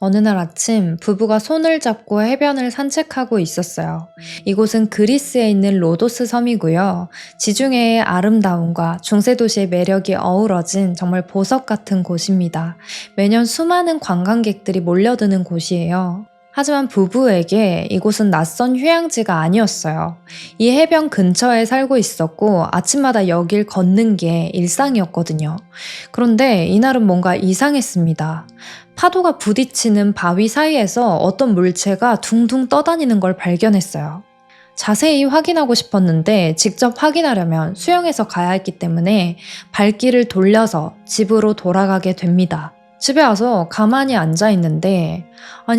어느 날 아침 부부가 손을 잡고 해변을 산책하고 있었어요. 이곳은 그리스에 있는 로도스 섬이고요. 지중해의 아름다움과 중세도시의 매력이 어우러진 정말 보석 같은 곳입니다. 매년 수많은 관광객들이 몰려드는 곳이에요. 하지만 부부에게 이곳은 낯선 휴양지가 아니었어요. 이 해변 근처에 살고 있었고 아침마다 여길 걷는 게 일상이었거든요. 그런데 이날은 뭔가 이상했습니다. 파도가 부딪히는 바위 사이에서 어떤 물체가 둥둥 떠다니는 걸 발견했어요. 자세히 확인하고 싶었는데 직접 확인하려면 수영해서 가야 했기 때문에 발길을 돌려서 집으로 돌아가게 됩니다. 집에 와서 가만히 앉아 있는데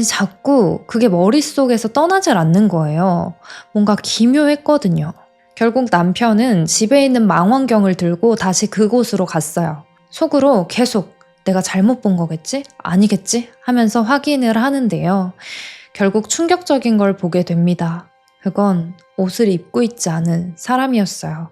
자꾸 그게 머릿속에서 떠나질 않는 거예요. 뭔가 기묘했거든요. 결국 남편은 집에 있는 망원경을 들고 다시 그곳으로 갔어요. 속으로 계속 내가 잘못 본 거겠지? 아니겠지? 하면서 확인을 하는데요. 결국 충격적인 걸 보게 됩니다. 그건 옷을 입고 있지 않은 사람이었어요.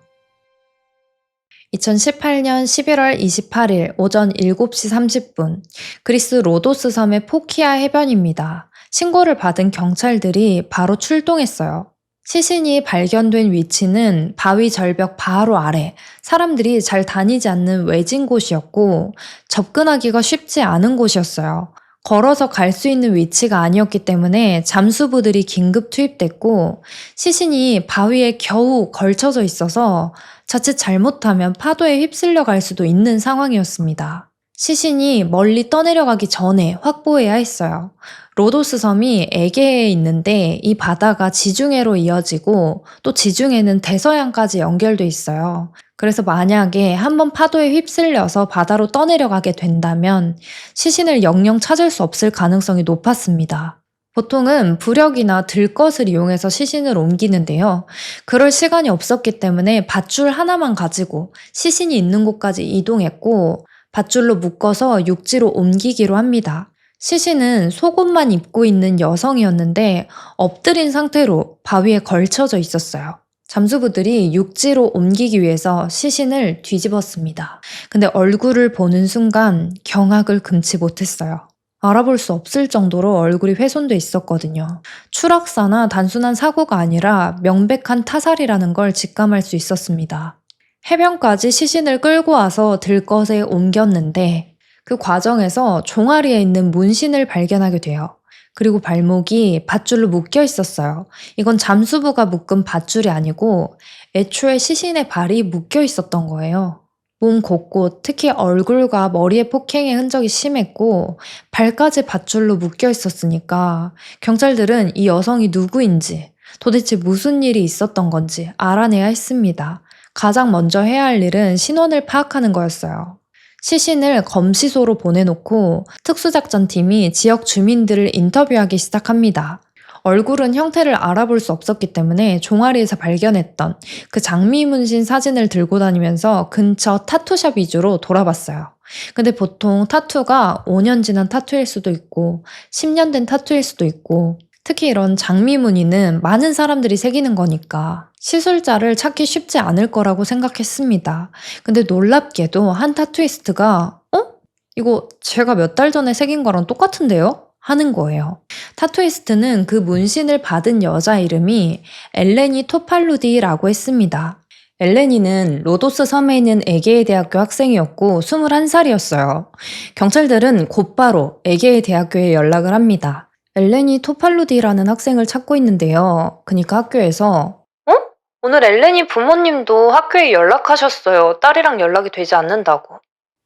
2018년 11월 28일 오전 7시 30분 그리스 로도스 섬의 포키아 해변입니다. 신고를 받은 경찰들이 바로 출동했어요. 시신이 발견된 위치는 바위 절벽 바로 아래, 사람들이 잘 다니지 않는 외진 곳이었고 접근하기가 쉽지 않은 곳이었어요. 걸어서 갈 수 있는 위치가 아니었기 때문에 잠수부들이 긴급 투입됐고 시신이 바위에 겨우 걸쳐져 있어서 자칫 잘못하면 파도에 휩쓸려 갈 수도 있는 상황이었습니다. 시신이 멀리 떠내려가기 전에 확보해야 했어요. 로도스 섬이 에게해에 있는데 이 바다가 지중해로 이어지고 또 지중해는 대서양까지 연결돼 있어요. 그래서 만약에 한번 파도에 휩쓸려서 바다로 떠내려가게 된다면 시신을 영영 찾을 수 없을 가능성이 높았습니다. 보통은 부력이나 들것을 이용해서 시신을 옮기는데요. 그럴 시간이 없었기 때문에 밧줄 하나만 가지고 시신이 있는 곳까지 이동했고 밧줄로 묶어서 육지로 옮기기로 합니다. 시신은 속옷만 입고 있는 여성이었는데 엎드린 상태로 바위에 걸쳐져 있었어요. 잠수부들이 육지로 옮기기 위해서 시신을 뒤집었습니다. 근데 얼굴을 보는 순간 경악을 금치 못했어요. 알아볼 수 없을 정도로 얼굴이 훼손돼 있었거든요. 추락사나 단순한 사고가 아니라 명백한 타살이라는 걸 직감할 수 있었습니다. 해변까지 시신을 끌고 와서 들것에 옮겼는데 그 과정에서 종아리에 있는 문신을 발견하게 돼요. 그리고 발목이 밧줄로 묶여 있었어요. 이건 잠수부가 묶은 밧줄이 아니고 애초에 시신의 발이 묶여 있었던 거예요. 몸 곳곳, 특히 얼굴과 머리의 폭행의 흔적이 심했고 발까지 밧줄로 묶여 있었으니까 경찰들은 이 여성이 누구인지 도대체 무슨 일이 있었던 건지 알아내야 했습니다. 가장 먼저 해야 할 일은 신원을 파악하는 거였어요. 시신을 검시소로 보내놓고 특수작전팀이 지역 주민들을 인터뷰하기 시작합니다. 얼굴은 형태를 알아볼 수 없었기 때문에 종아리에서 발견했던 그 장미 문신 사진을 들고 다니면서 근처 타투샵 위주로 돌아봤어요. 근데 보통 타투가 5년 지난 타투일 수도 있고 10년 된 타투일 수도 있고 특히 이런 장미 무늬는 많은 사람들이 새기는 거니까 시술자를 찾기 쉽지 않을 거라고 생각했습니다. 근데 놀랍게도 한 타투이스트가 이거 제가 몇 달 전에 새긴 거랑 똑같은데요? 하는 거예요. 타투이스트는 그 문신을 받은 여자 이름이 엘레니 토팔루디라고 했습니다. 엘레니는 로도스 섬에 있는 에게해 대학교 학생이었고 21살이었어요. 경찰들은 곧바로 에게해 대학교에 연락을 합니다. 엘레니 토팔루디라는 학생을 찾고 있는데요. 그니까 학교에서 오늘 엘레니 부모님도 학교에 연락하셨어요. 딸이랑 연락이 되지 않는다고.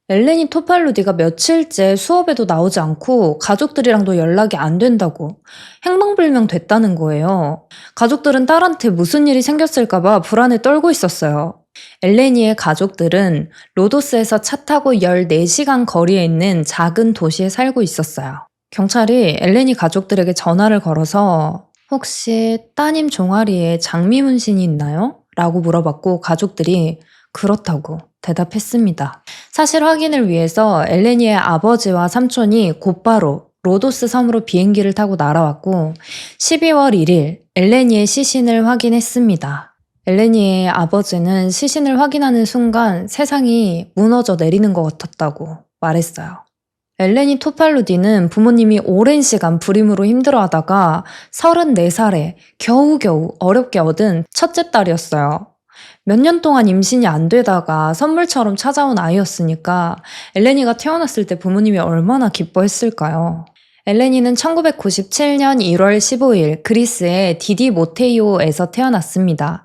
엘레니 토팔루디가 며칠째 수업에도 나오지 않고 가족들이랑도 연락이 안 된다고 행방불명 됐다는 거예요. 가족들은 딸한테 무슨 일이 생겼을까봐 불안에 떨고 있었어요. 엘레니의 가족들은 로도스에서 차 타고 14시간 거리에 있는 작은 도시에 살고 있었어요. 경찰이 엘레니 가족들에게 전화를 걸어서 혹시 따님 종아리에 장미 문신이 있나요? 라고 물어봤고 가족들이 그렇다고 대답했습니다. 사실 확인을 위해서 엘레니의 아버지와 삼촌이 곧바로 로도스 섬으로 비행기를 타고 날아왔고 12월 1일 엘레니의 시신을 확인했습니다. 엘레니의 아버지는 시신을 확인하는 순간 세상이 무너져 내리는 것 같았다고 말했어요. 엘레니 토팔루디는 부모님이 오랜 시간 불임으로 힘들어하다가 34살에 겨우겨우 어렵게 얻은 첫째 딸이었어요. 몇 년 동안 임신이 안 되다가 선물처럼 찾아온 아이였으니까 엘레니가 태어났을 때 부모님이 얼마나 기뻐했을까요? 엘레니는 1997년 1월 15일 그리스의 디디모테이오에서 태어났습니다.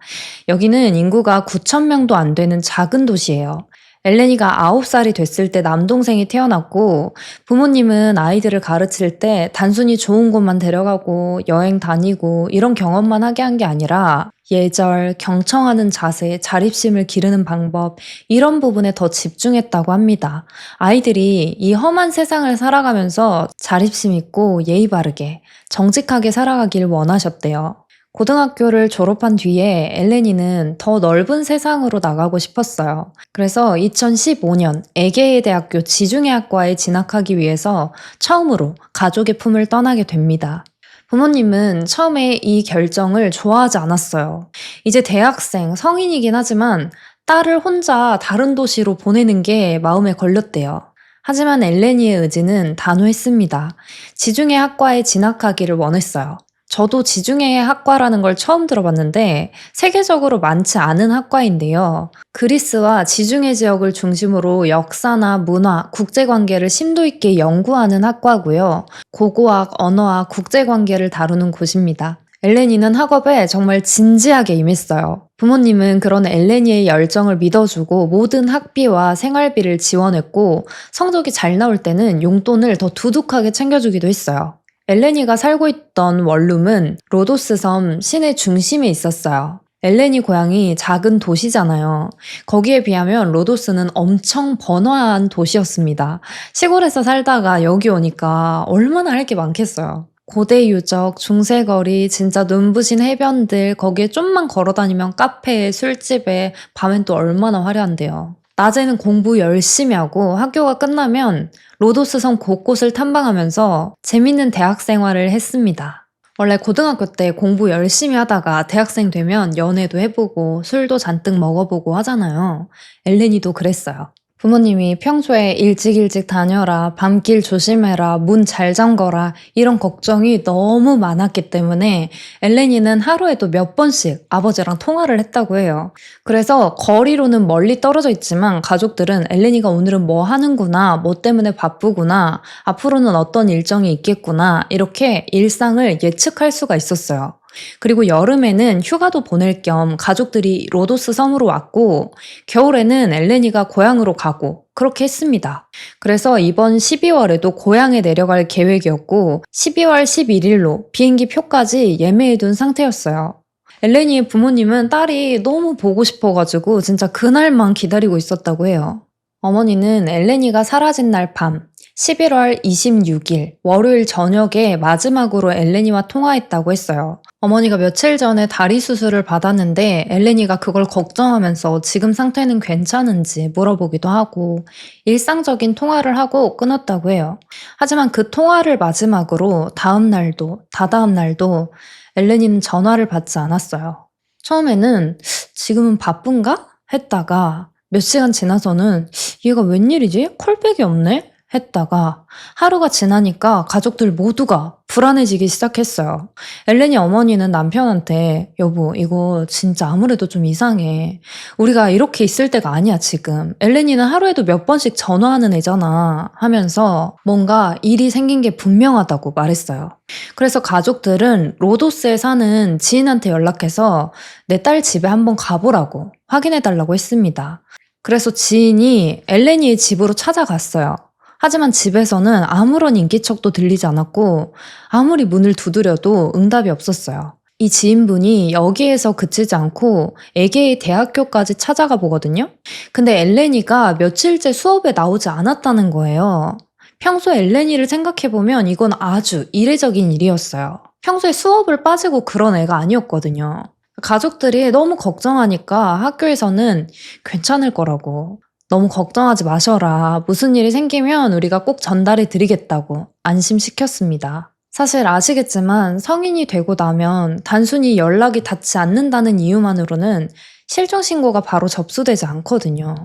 여기는 인구가 9천 명도 안 되는 작은 도시예요. 엘레니가 9살이 됐을 때 남동생이 태어났고 부모님은 아이들을 가르칠 때 단순히 좋은 곳만 데려가고 여행 다니고 이런 경험만 하게 한 게 아니라 예절, 경청하는 자세, 자립심을 기르는 방법 이런 부분에 더 집중했다고 합니다. 아이들이 이 험한 세상을 살아가면서 자립심 있고 예의 바르게 정직하게 살아가길 원하셨대요. 고등학교를 졸업한 뒤에 엘레니는 더 넓은 세상으로 나가고 싶었어요. 그래서 2015년 에게해 대학교 지중해학과에 진학하기 위해서 처음으로 가족의 품을 떠나게 됩니다. 부모님은 처음에 이 결정을 좋아하지 않았어요. 이제 대학생, 성인이긴 하지만 딸을 혼자 다른 도시로 보내는 게 마음에 걸렸대요. 하지만 엘레니의 의지는 단호했습니다. 지중해학과에 진학하기를 원했어요. 저도 지중해 학과라는 걸 처음 들어봤는데 세계적으로 많지 않은 학과인데요. 그리스와 지중해 지역을 중심으로 역사나 문화, 국제관계를 심도 있게 연구하는 학과고요. 고고학, 언어학, 국제관계를 다루는 곳입니다. 엘레니는 학업에 정말 진지하게 임했어요. 부모님은 그런 엘레니의 열정을 믿어주고 모든 학비와 생활비를 지원했고 성적이 잘 나올 때는 용돈을 더 두둑하게 챙겨주기도 했어요. 엘레니가 살고 있던 원룸은 로도스 섬 시내 중심에 있었어요. 엘레니 고향이 작은 도시잖아요. 거기에 비하면 로도스는 엄청 번화한 도시였습니다. 시골에서 살다가 여기 오니까 얼마나 할 게 많겠어요. 고대 유적, 중세거리, 진짜 눈부신 해변들, 거기에 좀만 걸어 다니면 카페에, 술집에, 밤엔 또 얼마나 화려한데요. 낮에는 공부 열심히 하고 학교가 끝나면 로도스 섬 곳곳을 탐방하면서 재밌는 대학 생활을 했습니다. 원래 고등학교 때 공부 열심히 하다가 대학생 되면 연애도 해보고 술도 잔뜩 먹어보고 하잖아요. 엘레니도 그랬어요. 부모님이 평소에 일찍 다녀라, 밤길 조심해라, 문 잘 잠궈라 이런 걱정이 너무 많았기 때문에 엘레니는 하루에도 몇 번씩 아버지랑 통화를 했다고 해요. 그래서 거리로는 멀리 떨어져 있지만 가족들은 엘레니가 오늘은 뭐 하는구나, 뭐 때문에 바쁘구나, 앞으로는 어떤 일정이 있겠구나 이렇게 일상을 예측할 수가 있었어요. 그리고 여름에는 휴가도 보낼 겸 가족들이 로도스 섬으로 왔고 겨울에는 엘레니가 고향으로 가고 그렇게 했습니다. 그래서 이번 12월에도 고향에 내려갈 계획이었고 12월 11일로 비행기 표까지 예매해둔 상태였어요. 엘레니의 부모님은 딸이 너무 보고 싶어가지고 진짜 그날만 기다리고 있었다고 해요. 어머니는 엘레니가 사라진 날 밤 11월 26일 월요일 저녁에 마지막으로 엘레니와 통화했다고 했어요. 어머니가 며칠 전에 다리 수술을 받았는데 엘레니가 그걸 걱정하면서 지금 상태는 괜찮은지 물어보기도 하고 일상적인 통화를 하고 끊었다고 해요. 하지만 그 통화를 마지막으로 다음 날도 다다음 날도 엘레니는 전화를 받지 않았어요. 처음에는 지금은 바쁜가? 했다가 몇 시간 지나서는 얘가 웬일이지? 콜백이 없네? 했다가 하루가 지나니까 가족들 모두가 불안해지기 시작했어요. 엘레니 어머니는 남편한테 여보 이거 진짜 아무래도 좀 이상해. 우리가 이렇게 있을 때가 아니야 지금. 엘레니는 하루에도 몇 번씩 전화하는 애잖아 하면서 뭔가 일이 생긴 게 분명하다고 말했어요. 그래서 가족들은 로도스에 사는 지인한테 연락해서 내 딸 집에 한번 가보라고 확인해달라고 했습니다. 그래서 지인이 엘레니의 집으로 찾아갔어요. 하지만 집에서는 아무런 인기척도 들리지 않았고 아무리 문을 두드려도 응답이 없었어요. 이 지인분이 여기에서 그치지 않고 에게의 대학교까지 찾아가 보거든요. 근데 엘레니가 며칠째 수업에 나오지 않았다는 거예요. 평소 엘레니를 생각해보면 이건 아주 이례적인 일이었어요. 평소에 수업을 빠지고 그런 애가 아니었거든요. 가족들이 너무 걱정하니까 학교에서는 괜찮을 거라고 너무 걱정하지 마셔라. 무슨 일이 생기면 우리가 꼭 전달해 드리겠다고 안심시켰습니다. 사실 아시겠지만 성인이 되고 나면 단순히 연락이 닿지 않는다는 이유만으로는 실종신고가 바로 접수되지 않거든요.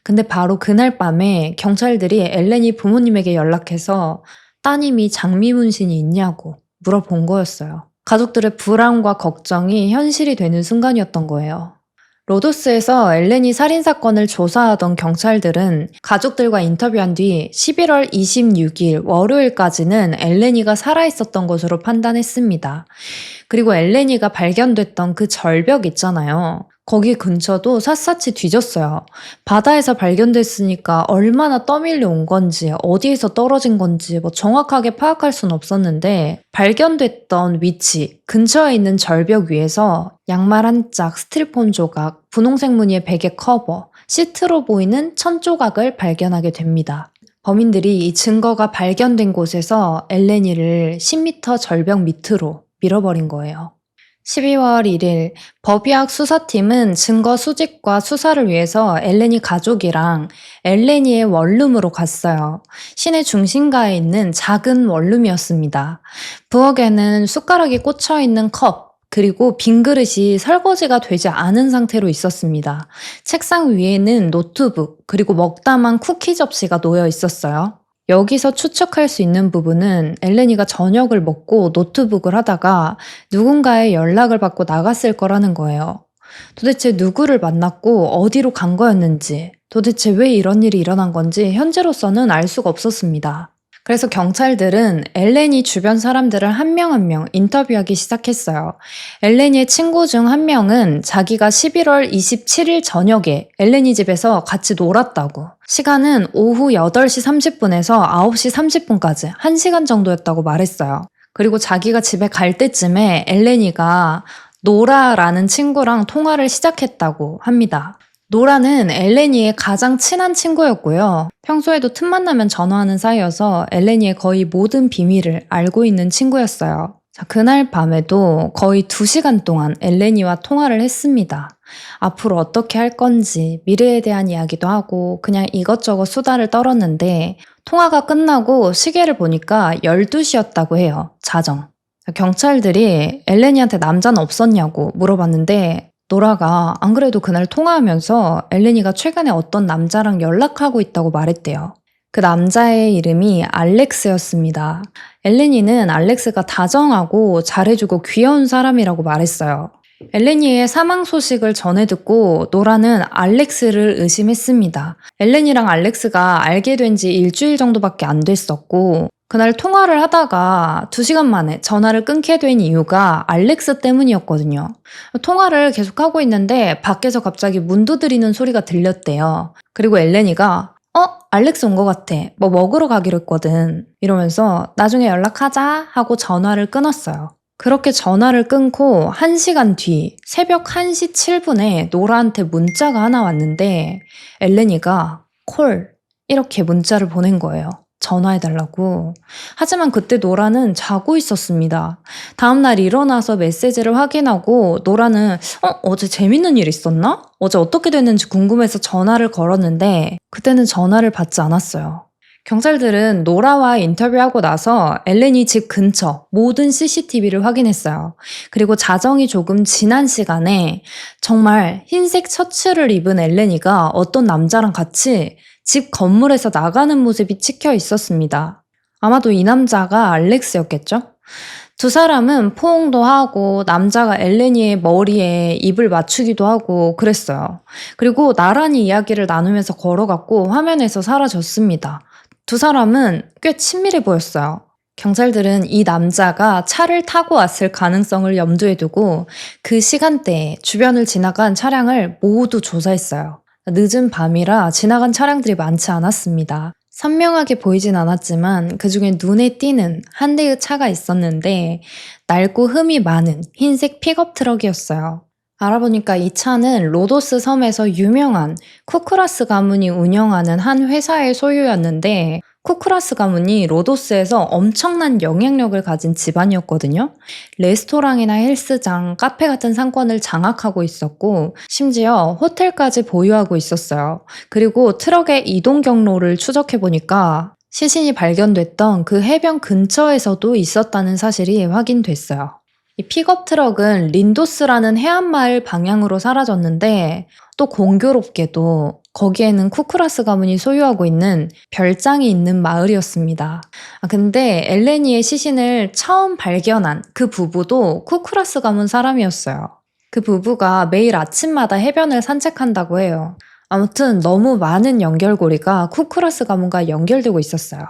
근데 바로 그날 밤에 경찰들이 엘렌이 부모님에게 연락해서 따님이 장미 문신이 있냐고 물어본 거였어요. 가족들의 불안과 걱정이 현실이 되는 순간이었던 거예요. 로도스에서 엘렌이 살인사건을 조사하던 경찰들은 가족들과 인터뷰한 뒤 11월 26일 월요일까지는 엘레니가 살아있었던 것으로 판단했습니다. 그리고 엘레니가 발견됐던 그 절벽 있잖아요. 거기 근처도 샅샅이 뒤졌어요. 바다에서 발견됐으니까 얼마나 떠밀려 온 건지, 어디에서 떨어진 건지 정확하게 파악할 순 없었는데 발견됐던 위치, 근처에 있는 절벽 위에서 양말 한 짝, 스티로폼 조각, 분홍색 무늬의 베개 커버, 시트로 보이는 천 조각을 발견하게 됩니다. 범인들이 이 증거가 발견된 곳에서 엘레니를 10m 절벽 밑으로 밀어버린 거예요. 12월 1일 법의학 수사팀은 증거 수집과 수사를 위해서 엘레니 가족이랑 엘레니의 원룸으로 갔어요. 시내 중심가에 있는 작은 원룸이었습니다. 부엌에는 숟가락이 꽂혀 있는 컵, 그리고 빈 그릇이 설거지가 되지 않은 상태로 있었습니다. 책상 위에는 노트북, 그리고 먹다만 쿠키 접시가 놓여 있었어요. 여기서 추측할 수 있는 부분은 엘레니가 저녁을 먹고 노트북을 하다가 누군가의 연락을 받고 나갔을 거라는 거예요. 도대체 누구를 만났고 어디로 간 거였는지, 도대체 왜 이런 일이 일어난 건지 현재로서는 알 수가 없었습니다. 그래서 경찰들은 엘레니 주변 사람들을 한 명 한 명 인터뷰하기 시작했어요. 엘레니의 친구 중 한 명은 자기가 11월 27일 저녁에 엘레니 집에서 같이 놀았다고. 시간은 오후 8시 30분에서 9시 30분까지 1시간 정도였다고 말했어요. 그리고 자기가 집에 갈 때쯤에 엘레니가 노라라는 친구랑 통화를 시작했다고 합니다. 노라는 엘레니의 가장 친한 친구였고요. 평소에도 틈만 나면 전화하는 사이여서 엘레니의 거의 모든 비밀을 알고 있는 친구였어요. 자, 그날 밤에도 거의 2시간 동안 엘레니와 통화를 했습니다. 앞으로 어떻게 할 건지, 미래에 대한 이야기도 하고 그냥 이것저것 수다를 떨었는데 통화가 끝나고 시계를 보니까 12시였다고 해요. 자정. 경찰들이 엘레니한테 남자는 없었냐고 물어봤는데 노라가 안 그래도 그날 통화하면서 엘레니가 최근에 어떤 남자랑 연락하고 있다고 말했대요. 그 남자의 이름이 알렉스였습니다. 엘레니는 알렉스가 다정하고 잘해주고 귀여운 사람이라고 말했어요. 엘레니의 사망 소식을 전해 듣고 노라는 알렉스를 의심했습니다. 엘레니랑 알렉스가 알게 된 지 일주일 정도밖에 안 됐었고 그날 통화를 하다가 2시간 만에 전화를 끊게 된 이유가 알렉스 때문이었거든요. 통화를 계속하고 있는데 밖에서 갑자기 문 두드리는 소리가 들렸대요. 그리고 엘레니가 알렉스 온 것 같아. 뭐 먹으러 가기로 했거든. 이러면서 나중에 연락하자 하고 전화를 끊었어요. 그렇게 전화를 끊고 1시간 뒤 새벽 1시 7분에 노라한테 문자가 하나 왔는데 엘레니가 콜 이렇게 문자를 보낸 거예요. 전화해달라고. 하지만 그때 노라는 자고 있었습니다. 다음날 일어나서 메시지를 확인하고 노라는 어제 재밌는 일 있었나? 어제 어떻게 됐는지 궁금해서 전화를 걸었는데 그때는 전화를 받지 않았어요. 경찰들은 노라와 인터뷰하고 나서 엘렌이 집 근처 모든 CCTV를 확인했어요. 그리고 자정이 조금 지난 시간에 정말 흰색 셔츠를 입은 엘레니가 어떤 남자랑 같이 집 건물에서 나가는 모습이 찍혀 있었습니다. 아마도 이 남자가 알렉스였겠죠? 두 사람은 포옹도 하고 남자가 엘레니의 머리에 입을 맞추기도 하고 그랬어요. 그리고 나란히 이야기를 나누면서 걸어갔고 화면에서 사라졌습니다. 두 사람은 꽤 친밀해 보였어요. 경찰들은 이 남자가 차를 타고 왔을 가능성을 염두에 두고 그 시간대에 주변을 지나간 차량을 모두 조사했어요. 늦은 밤이라 지나간 차량들이 많지 않았습니다. 선명하게 보이진 않았지만 그중에 눈에 띄는 한 대의 차가 있었는데 낡고 흠이 많은 흰색 픽업 트럭이었어요. 알아보니까 이 차는 로도스 섬에서 유명한 쿠크라스 가문이 운영하는 한 회사의 소유였는데 쿠크라스 가문이 로도스에서 엄청난 영향력을 가진 집안이었거든요. 레스토랑이나 헬스장, 카페 같은 상권을 장악하고 있었고 심지어 호텔까지 보유하고 있었어요. 그리고 트럭의 이동 경로를 추적해보니까 시신이 발견됐던 그 해변 근처에서도 있었다는 사실이 확인됐어요. 이 픽업 트럭은 린도스라는 해안마을 방향으로 사라졌는데 또 공교롭게도 거기에는 쿠쿠라스 가문이 소유하고 있는 별장이 있는 마을이었습니다. 근데 엘레니의 시신을 처음 발견한 그 부부도 쿠쿠라스 가문 사람이었어요. 그 부부가 매일 아침마다 해변을 산책한다고 해요. 아무튼 너무 많은 연결고리가 쿠쿠라스 가문과 연결되고 있었어요.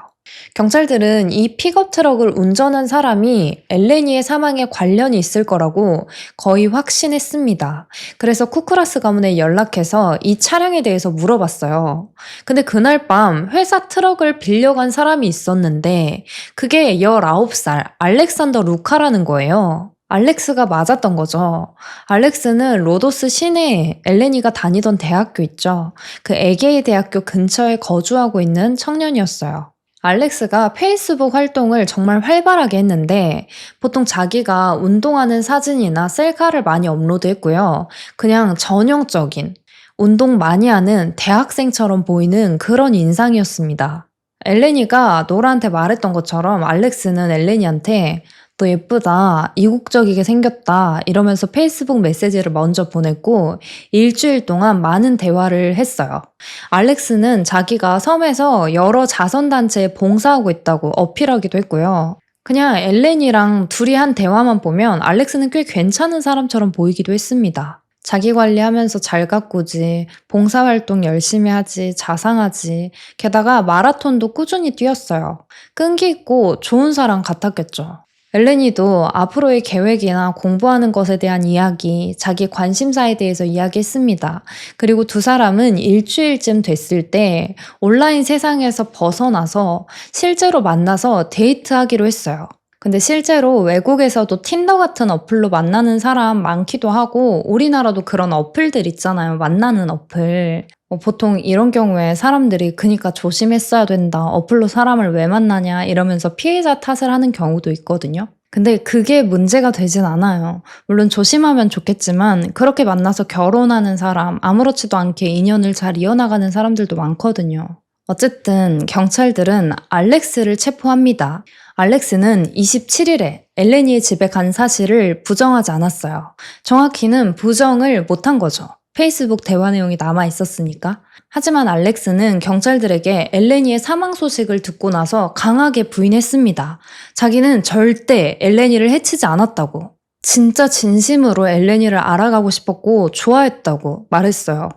경찰들은 이 픽업 트럭을 운전한 사람이 엘레니의 사망에 관련이 있을 거라고 거의 확신했습니다. 그래서 쿠쿠라스 가문에 연락해서 이 차량에 대해서 물어봤어요. 근데 그날 밤 회사 트럭을 빌려간 사람이 있었는데 그게 19살 알렉산더 루카라는 거예요. 알렉스가 맞았던 거죠. 알렉스는 로도스 시내에 엘레니가 다니던 대학교 있죠. 그 에게이 대학교 근처에 거주하고 있는 청년이었어요. 알렉스가 페이스북 활동을 정말 활발하게 했는데 보통 자기가 운동하는 사진이나 셀카를 많이 업로드했고요. 그냥 전형적인 운동 많이 하는 대학생처럼 보이는 그런 인상이었습니다. 엘레니가 노라한테 말했던 것처럼 알렉스는 엘레니한테 너 예쁘다, 이국적이게 생겼다 이러면서 페이스북 메시지를 먼저 보냈고 일주일 동안 많은 대화를 했어요. 알렉스는 자기가 섬에서 여러 자선단체에 봉사하고 있다고 어필하기도 했고요. 그냥 엘렌이랑 둘이 한 대화만 보면 알렉스는 꽤 괜찮은 사람처럼 보이기도 했습니다. 자기 관리하면서 잘 가꾸지, 봉사활동 열심히 하지, 자상하지, 게다가 마라톤도 꾸준히 뛰었어요. 끈기 있고 좋은 사람 같았겠죠. 엘레니도 앞으로의 계획이나 공부하는 것에 대한 이야기, 자기 관심사에 대해서 이야기했습니다. 그리고 두 사람은 일주일쯤 됐을 때 온라인 세상에서 벗어나서 실제로 만나서 데이트하기로 했어요. 근데 실제로 외국에서도 틴더 같은 어플로 만나는 사람 많기도 하고 우리나라도 그런 어플들 있잖아요. 만나는 어플. 보통 이런 경우에 사람들이 그니까 조심했어야 된다. 어플로 사람을 왜 만나냐 이러면서 피해자 탓을 하는 경우도 있거든요. 근데 그게 문제가 되진 않아요. 물론 조심하면 좋겠지만 그렇게 만나서 결혼하는 사람, 아무렇지도 않게 인연을 잘 이어나가는 사람들도 많거든요. 어쨌든 경찰들은 알렉스를 체포합니다. 알렉스는 27일에 엘레니의 집에 간 사실을 부정하지 않았어요. 정확히는 부정을 못한 거죠. 페이스북 대화 내용이 남아 있었으니까. 하지만 알렉스는 경찰들에게 엘레니의 사망 소식을 듣고 나서 강하게 부인했습니다. 자기는 절대 엘레니를 해치지 않았다고. 진짜 진심으로 엘레니를 알아가고 싶었고 좋아했다고 말했어요.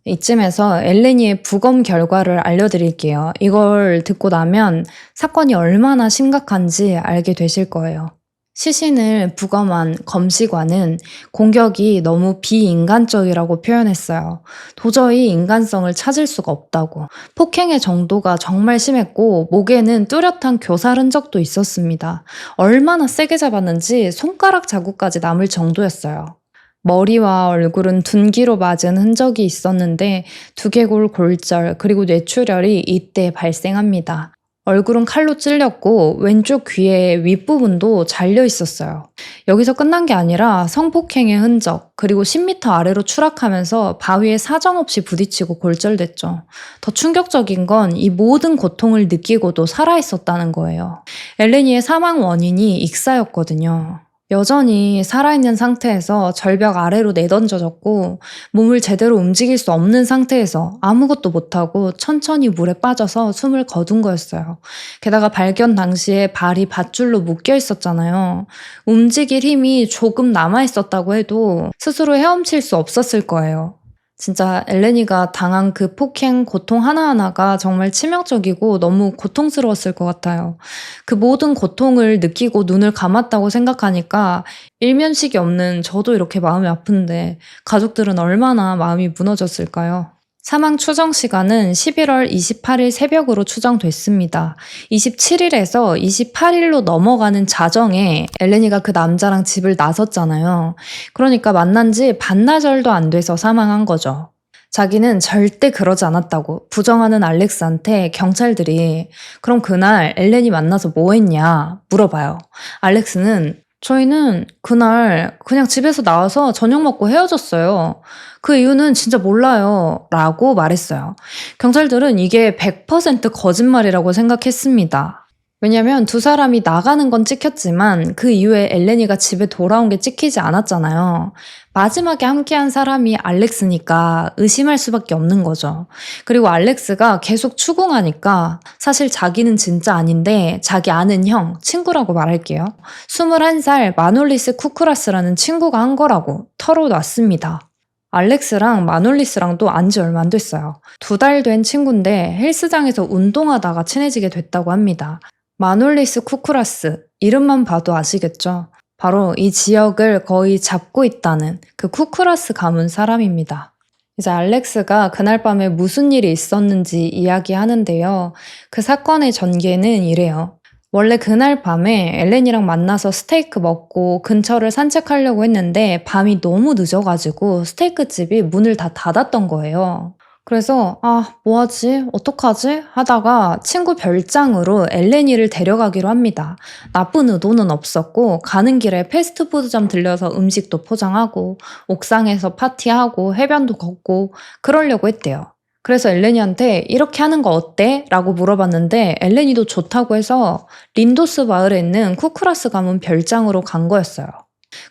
이쯤에서 엘레니의 부검 결과를 알려드릴게요. 이걸 듣고 나면 사건이 얼마나 심각한지 알게 되실 거예요. 시신을 부검한 검시관은 공격이 너무 비인간적이라고 표현했어요. 도저히 인간성을 찾을 수가 없다고. 폭행의 정도가 정말 심했고 목에는 뚜렷한 교살 흔적도 있었습니다. 얼마나 세게 잡았는지 손가락 자국까지 남을 정도였어요. 머리와 얼굴은 둔기로 맞은 흔적이 있었는데 두개골 골절 그리고 뇌출혈이 이때 발생합니다. 얼굴은 칼로 찔렸고 왼쪽 귀의 윗부분도 잘려 있었어요. 여기서 끝난 게 아니라 성폭행의 흔적 그리고 10m 아래로 추락하면서 바위에 사정없이 부딪히고 골절됐죠. 더 충격적인 건 이 모든 고통을 느끼고도 살아있었다는 거예요. 엘레니의 사망 원인이 익사였거든요. 여전히 살아있는 상태에서 절벽 아래로 내던져졌고 몸을 제대로 움직일 수 없는 상태에서 아무것도 못하고 천천히 물에 빠져서 숨을 거둔 거였어요. 게다가 발견 당시에 발이 밧줄로 묶여 있었잖아요. 움직일 힘이 조금 남아있었다고 해도 스스로 헤엄칠 수 없었을 거예요. 진짜 엘레니가 당한 그 폭행, 고통 하나하나가 정말 치명적이고 너무 고통스러웠을 것 같아요. 그 모든 고통을 느끼고 눈을 감았다고 생각하니까 일면식이 없는 저도 이렇게 마음이 아픈데 가족들은 얼마나 마음이 무너졌을까요? 사망 추정 시간은 11월 28일 새벽으로 추정됐습니다. 27일에서 28일로 넘어가는 자정에 엘레니가 그 남자랑 집을 나섰잖아요. 그러니까 만난 지 반나절도 안 돼서 사망한 거죠. 자기는 절대 그러지 않았다고 부정하는 알렉스한테 경찰들이 그럼 그날 엘렌이 만나서 뭐 했냐 물어봐요. 알렉스는 저희는 그날 그냥 집에서 나와서 저녁 먹고 헤어졌어요. 그 이유는 진짜 몰라요. 라고 말했어요. 경찰들은 이게 100% 거짓말이라고 생각했습니다. 왜냐면 두 사람이 나가는 건 찍혔지만 그 이후에 엘레니가 집에 돌아온 게 찍히지 않았잖아요. 마지막에 함께한 사람이 알렉스니까 의심할 수밖에 없는 거죠. 그리고 알렉스가 계속 추궁하니까 사실 자기는 진짜 아닌데 자기 아는 형, 친구라고 말할게요. 21살 마놀리스 쿠쿠라스라는 친구가 한 거라고 털어놨습니다. 알렉스랑 마놀리스랑도 안지 얼마 안 됐어요. 2달 된 친구인데 헬스장에서 운동하다가 친해지게 됐다고 합니다. 마놀리스 쿠쿠라스, 이름만 봐도 아시겠죠? 바로 이 지역을 거의 잡고 있다는 그 쿠쿠라스 가문 사람입니다. 이제 알렉스가 그날 밤에 무슨 일이 있었는지 이야기하는데요. 그 사건의 전개는 이래요. 원래 그날 밤에 엘렌이랑 만나서 스테이크 먹고 근처를 산책하려고 했는데 밤이 너무 늦어가지고 스테이크 집이 문을 다 닫았던 거예요. 그래서 뭐하지? 어떡하지? 하다가 친구 별장으로 엘레니를 데려가기로 합니다. 나쁜 의도는 없었고 가는 길에 패스트푸드점 들려서 음식도 포장하고 옥상에서 파티하고 해변도 걷고 그러려고 했대요. 그래서 엘레니한테 이렇게 하는 거 어때? 라고 물어봤는데 엘레니도 좋다고 해서 린도스 마을에 있는 쿠쿠라스 가문 별장으로 간 거였어요.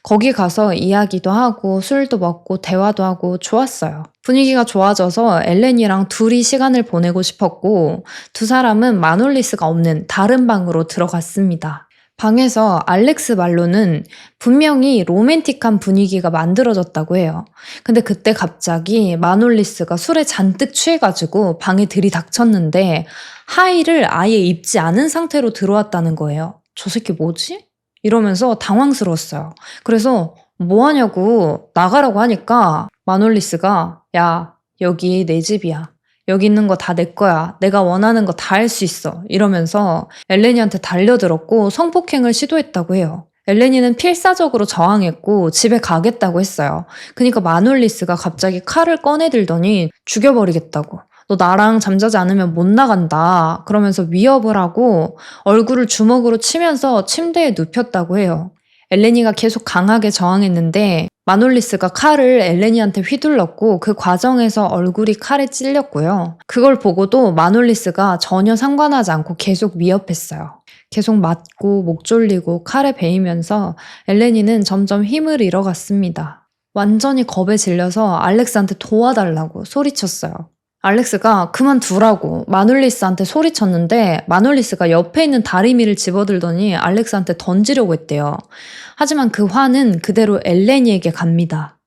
거기 가서 이야기도 하고 술도 먹고 대화도 하고 좋았어요. 분위기가 좋아져서 엘렌이랑 둘이 시간을 보내고 싶었고 두 사람은 마놀리스가 없는 다른 방으로 들어갔습니다. 방에서 알렉스 말로는 분명히 로맨틱한 분위기가 만들어졌다고 해요. 근데 그때 갑자기 마놀리스가 술에 잔뜩 취해가지고 방에 들이닥쳤는데 하의를 아예 입지 않은 상태로 들어왔다는 거예요. 저 새끼 뭐지? 이러면서 당황스러웠어요. 그래서 뭐 하냐고 나가라고 하니까 마놀리스가 야, 여기 내 집이야. 여기 있는 거 다 내 거야. 내가 원하는 거 다 할 수 있어. 이러면서 엘레니한테 달려들었고 성폭행을 시도했다고 해요. 엘레니는 필사적으로 저항했고 집에 가겠다고 했어요. 그러니까 마놀리스가 갑자기 칼을 꺼내들더니 죽여버리겠다고. 너 나랑 잠자지 않으면 못 나간다. 그러면서 위협을 하고 얼굴을 주먹으로 치면서 침대에 눕혔다고 해요. 엘레니가 계속 강하게 저항했는데 마놀리스가 칼을 엘레니한테 휘둘렀고 그 과정에서 얼굴이 칼에 찔렸고요. 그걸 보고도 마놀리스가 전혀 상관하지 않고 계속 위협했어요. 계속 맞고 목 졸리고 칼에 베이면서 엘레니는 점점 힘을 잃어갔습니다. 완전히 겁에 질려서 알렉스한테 도와달라고 소리쳤어요. 알렉스가 그만두라고 마놀리스한테 소리쳤는데 마놀리스가 옆에 있는 다리미를 집어들더니 알렉스한테 던지려고 했대요. 하지만 그 화는 그대로 엘레니에게 갑니다.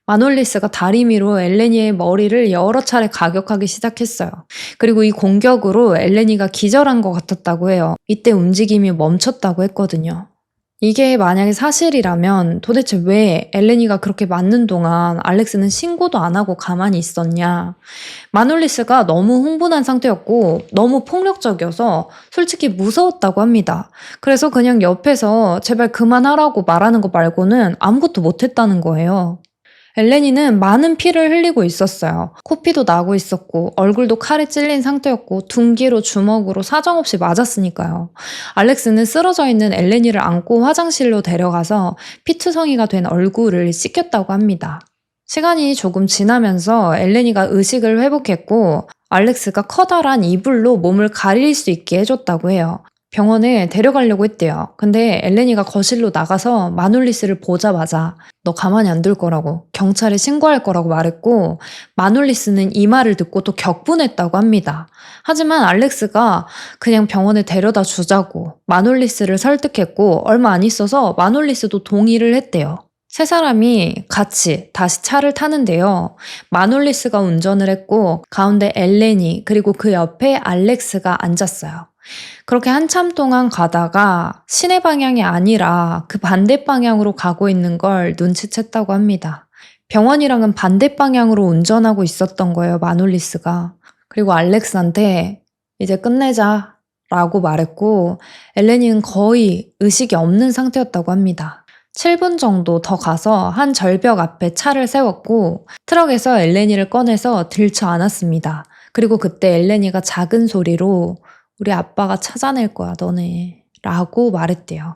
마놀리스가 다리미로 엘레니의 머리를 여러 차례 가격하기 시작했어요. 그리고 이 공격으로 엘레니가 기절한 것 같았다고 해요. 이때 움직임이 멈췄다고 했거든요. 이게 만약에 사실이라면 도대체 왜 엘레니가 그렇게 맞는 동안 알렉스는 신고도 안 하고 가만히 있었냐. 마놀리스가 너무 흥분한 상태였고 너무 폭력적이어서 솔직히 무서웠다고 합니다. 그래서 그냥 옆에서 제발 그만하라고 말하는 거 말고는 아무것도 못했다는 거예요. 엘레니는 많은 피를 흘리고 있었어요. 코피도 나고 있었고 얼굴도 칼에 찔린 상태였고 둔기로 주먹으로 사정없이 맞았으니까요. 알렉스는 쓰러져 있는 엘레니를 안고 화장실로 데려가서 피투성이가 된 얼굴을 씻겼다고 합니다. 시간이 조금 지나면서 엘레니가 의식을 회복했고 알렉스가 커다란 이불로 몸을 가릴 수 있게 해줬다고 해요. 병원에 데려가려고 했대요. 근데 엘레니가 거실로 나가서 마놀리스를 보자마자 너 가만히 안 둘 거라고 경찰에 신고할 거라고 말했고 마놀리스는 이 말을 듣고 또 격분했다고 합니다. 하지만 알렉스가 그냥 병원에 데려다 주자고 마놀리스를 설득했고 얼마 안 있어서 마놀리스도 동의를 했대요. 세 사람이 같이 다시 차를 타는데요. 마놀리스가 운전을 했고 가운데 엘레니 그리고 그 옆에 알렉스가 앉았어요. 그렇게 한참 동안 가다가 시내 방향이 아니라 그 반대 방향으로 가고 있는 걸 눈치챘다고 합니다. 병원이랑은 반대 방향으로 운전하고 있었던 거예요, 마놀리스가. 그리고 알렉스한테 이제 끝내자 라고 말했고 엘레니는 거의 의식이 없는 상태였다고 합니다. 7분 정도 더 가서 한 절벽 앞에 차를 세웠고 트럭에서 엘레니를 꺼내서 들쳐 안았습니다. 그리고 그때 엘레니가 작은 소리로 우리 아빠가 찾아낼 거야, 너네. 라고 말했대요.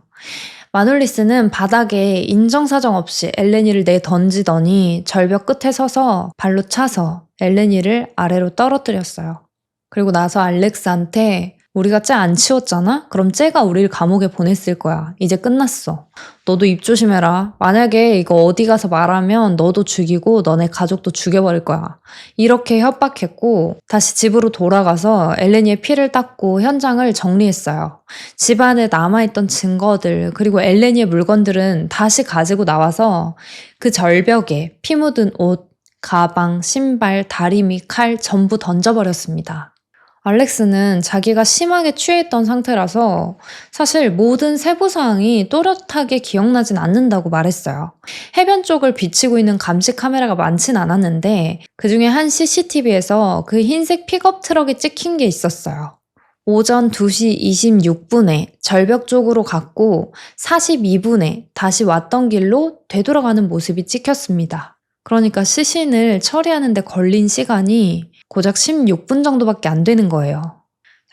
마놀리스는 바닥에 인정사정 없이 엘레니를 내던지더니 절벽 끝에 서서 발로 차서 엘레니를 아래로 떨어뜨렸어요. 그리고 나서 알렉스한테 우리가 쟤 안 치웠잖아? 그럼 쟤가 우릴 감옥에 보냈을 거야. 이제 끝났어. 너도 입 조심해라. 만약에 이거 어디 가서 말하면 너도 죽이고 너네 가족도 죽여버릴 거야. 이렇게 협박했고 다시 집으로 돌아가서 엘레니의 피를 닦고 현장을 정리했어요. 집안에 남아있던 증거들 그리고 엘레니의 물건들은 다시 가지고 나와서 그 절벽에 피 묻은 옷, 가방, 신발, 다리미, 칼 전부 던져버렸습니다. 알렉스는 자기가 심하게 취했던 상태라서 사실 모든 세부사항이 또렷하게 기억나진 않는다고 말했어요. 해변 쪽을 비치고 있는 감시 카메라가 많진 않았는데 그중에 한 CCTV에서 그 흰색 픽업 트럭이 찍힌 게 있었어요. 오전 2시 26분에 절벽 쪽으로 갔고 42분에 다시 왔던 길로 되돌아가는 모습이 찍혔습니다. 그러니까 시신을 처리하는 데 걸린 시간이 고작 16분 정도밖에 안 되는 거예요.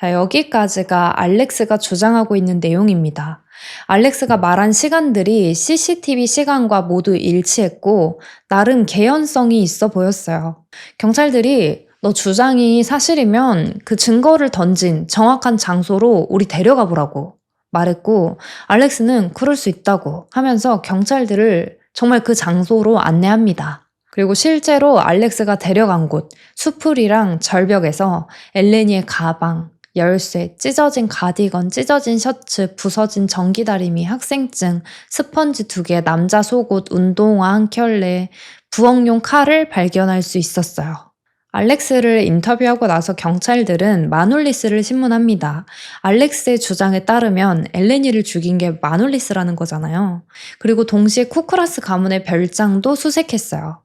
자, 여기까지가 알렉스가 주장하고 있는 내용입니다. 알렉스가 말한 시간들이 CCTV 시간과 모두 일치했고 나름 개연성이 있어 보였어요. 경찰들이 너 주장이 사실이면 그 증거를 던진 정확한 장소로 우리 데려가 보라고 말했고 알렉스는 그럴 수 있다고 하면서 경찰들을 정말 그 장소로 안내합니다. 그리고 실제로 알렉스가 데려간 곳, 수풀이랑 절벽에서 엘레니의 가방, 열쇠, 찢어진 가디건, 찢어진 셔츠, 부서진 전기다리미, 학생증, 스펀지 2개, 남자 속옷, 운동화 1켤레, 부엌용 칼을 발견할 수 있었어요. 알렉스를 인터뷰하고 나서 경찰들은 마놀리스를 신문합니다. 알렉스의 주장에 따르면 엘레니를 죽인 게 마놀리스라는 거잖아요. 그리고 동시에 쿠크라스 가문의 별장도 수색했어요.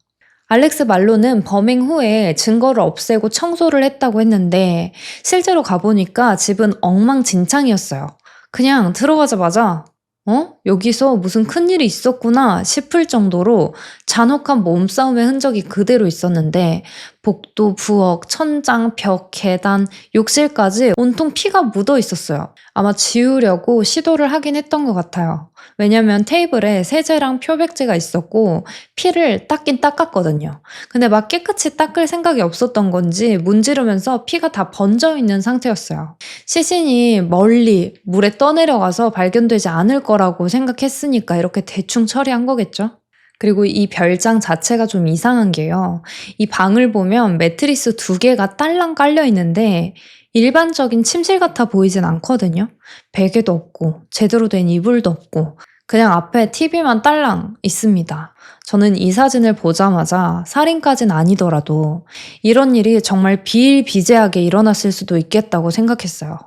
알렉스 말로는 범행 후에 증거를 없애고 청소를 했다고 했는데 실제로 가보니까 집은 엉망진창이었어요. 그냥 들어가자마자 여기서 무슨 큰일이 있었구나 싶을 정도로 잔혹한 몸싸움의 흔적이 그대로 있었는데 복도, 부엌, 천장, 벽, 계단, 욕실까지 온통 피가 묻어 있었어요. 아마 지우려고 시도를 하긴 했던 것 같아요. 왜냐면 테이블에 세제랑 표백제가 있었고 피를 닦긴 닦았거든요. 근데 막 깨끗이 닦을 생각이 없었던 건지 문지르면서 피가 다 번져 있는 상태였어요. 시신이 멀리 물에 떠내려가서 발견되지 않을 거라고 생각했으니까 이렇게 대충 처리한 거겠죠? 그리고 이 별장 자체가 좀 이상한 게요. 이 방을 보면 매트리스 2개가 딸랑 깔려 있는데 일반적인 침실 같아 보이진 않거든요. 베개도 없고 제대로 된 이불도 없고 그냥 앞에 TV만 딸랑 있습니다. 저는 이 사진을 보자마자 살인까진 아니더라도 이런 일이 정말 비일비재하게 일어났을 수도 있겠다고 생각했어요.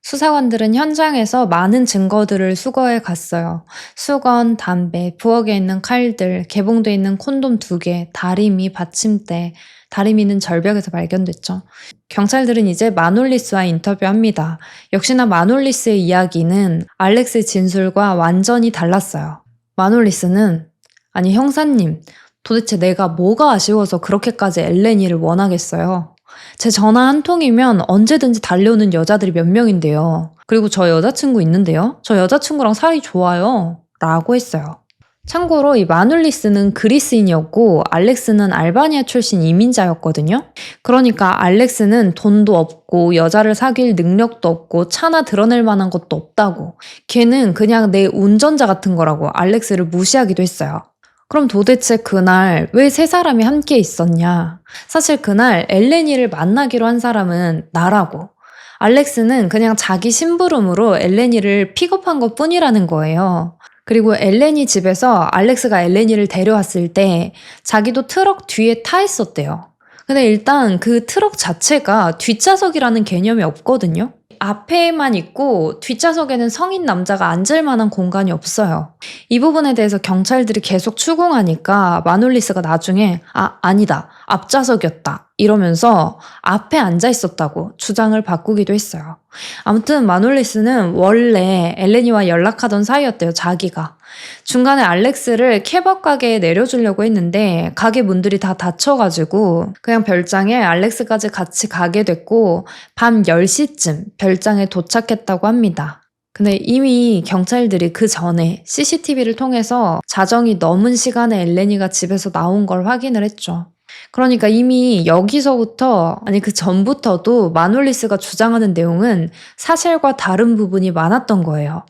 수사관들은 현장에서 많은 증거들을 수거해 갔어요. 수건, 담배, 부엌에 있는 칼들, 개봉돼 있는 콘돔 2개, 다리미, 받침대, 다리미는 절벽에서 발견됐죠. 경찰들은 이제 마놀리스와 인터뷰합니다. 역시나 마놀리스의 이야기는 알렉스의 진술과 완전히 달랐어요. 마놀리스는 아니 형사님, 도대체 내가 뭐가 아쉬워서 그렇게까지 엘레니를 원하겠어요. 제 전화 한 통이면 언제든지 달려오는 여자들이 몇 명인데요. 그리고 저 여자친구 있는데요. 저 여자친구랑 사이 좋아요. 라고 했어요. 참고로 이 마놀리스는 그리스인이었고 알렉스는 알바니아 출신 이민자였거든요. 그러니까 알렉스는 돈도 없고 여자를 사귈 능력도 없고 차나 드러낼 만한 것도 없다고. 걔는 그냥 내 운전자 같은 거라고 알렉스를 무시하기도 했어요. 그럼 도대체 그날 왜 세 사람이 함께 있었냐? 사실 그날 엘레니를 만나기로 한 사람은 나라고. 알렉스는 그냥 자기 심부름으로 엘레니를 픽업한 것 뿐이라는 거예요. 그리고 엘레니 집에서 알렉스가 엘레니를 데려왔을 때 자기도 트럭 뒤에 타 있었대요. 근데 일단 그 트럭 자체가 뒷좌석이라는 개념이 없거든요. 앞에만 있고 뒷좌석에는 성인 남자가 앉을 만한 공간이 없어요. 이 부분에 대해서 경찰들이 계속 추궁하니까 마놀리스가 나중에 아니다. 앞좌석이었다. 이러면서 앞에 앉아 있었다고 주장을 바꾸기도 했어요. 아무튼 마놀리스는 원래 엘레니와 연락하던 사이였대요. 자기가. 중간에 알렉스를 케밥 가게에 내려주려고 했는데 가게 문들이 다 닫혀가지고 그냥 별장에 알렉스까지 같이 가게 됐고 밤 10시쯤 별장에 도착했다고 합니다. 근데 이미 경찰들이 그 전에 CCTV를 통해서 자정이 넘은 시간에 엘레니가 집에서 나온 걸 확인을 했죠. 그러니까 이미 여기서부터, 아니 그 전부터도 마놀리스가 주장하는 내용은 사실과 다른 부분이 많았던 거예요.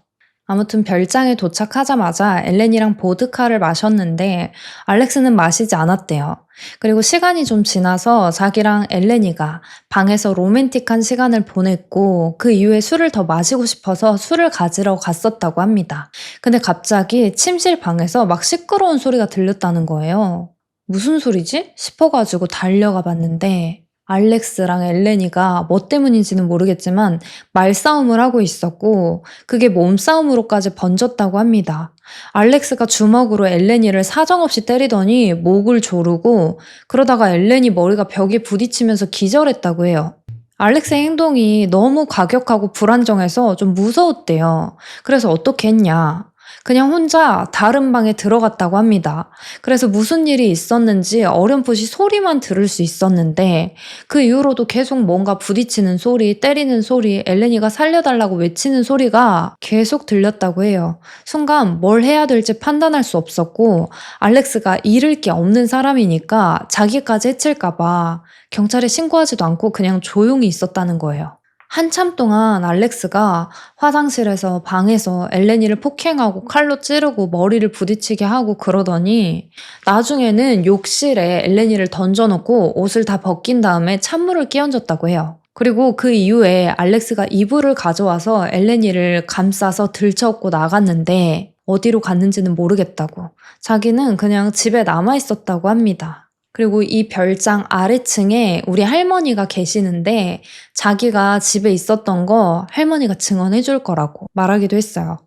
아무튼 별장에 도착하자마자 엘렌이랑 보드카를 마셨는데 알렉스는 마시지 않았대요. 그리고 시간이 좀 지나서 자기랑 엘렌이가 방에서 로맨틱한 시간을 보냈고 그 이후에 술을 더 마시고 싶어서 술을 가지러 갔었다고 합니다. 근데 갑자기 침실 방에서 막 시끄러운 소리가 들렸다는 거예요. 무슨 소리지? 싶어가지고 달려가 봤는데 알렉스랑 엘레니가 뭐 때문인지는 모르겠지만 말싸움을 하고 있었고 그게 몸싸움으로까지 번졌다고 합니다. 알렉스가 주먹으로 엘레니를 사정없이 때리더니 목을 조르고 그러다가 엘레니 머리가 벽에 부딪히면서 기절했다고 해요. 알렉스의 행동이 너무 과격하고 불안정해서 좀 무서웠대요. 그래서 어떻게 했냐? 그냥 혼자 다른 방에 들어갔다고 합니다. 그래서 무슨 일이 있었는지 어렴풋이 소리만 들을 수 있었는데 그 이후로도 계속 뭔가 부딪히는 소리, 때리는 소리, 엘레니가 살려달라고 외치는 소리가 계속 들렸다고 해요. 순간 뭘 해야 될지 판단할 수 없었고 알렉스가 잃을 게 없는 사람이니까 자기까지 해칠까봐 경찰에 신고하지도 않고 그냥 조용히 있었다는 거예요. 한참 동안 알렉스가 화장실에서 방에서 엘레니를 폭행하고 칼로 찌르고 머리를 부딪히게 하고 그러더니 나중에는 욕실에 엘레니를 던져놓고 옷을 다 벗긴 다음에 찬물을 끼얹었다고 해요. 그리고 그 이후에 알렉스가 이불을 가져와서 엘레니를 감싸서 들쳐업고 나갔는데 어디로 갔는지는 모르겠다고. 자기는 그냥 집에 남아 있었다고 합니다. 그리고 이 별장 아래층에 우리 할머니가 계시는데 자기가 집에 있었던 거 할머니가 증언해 줄 거라고 말하기도 했어요.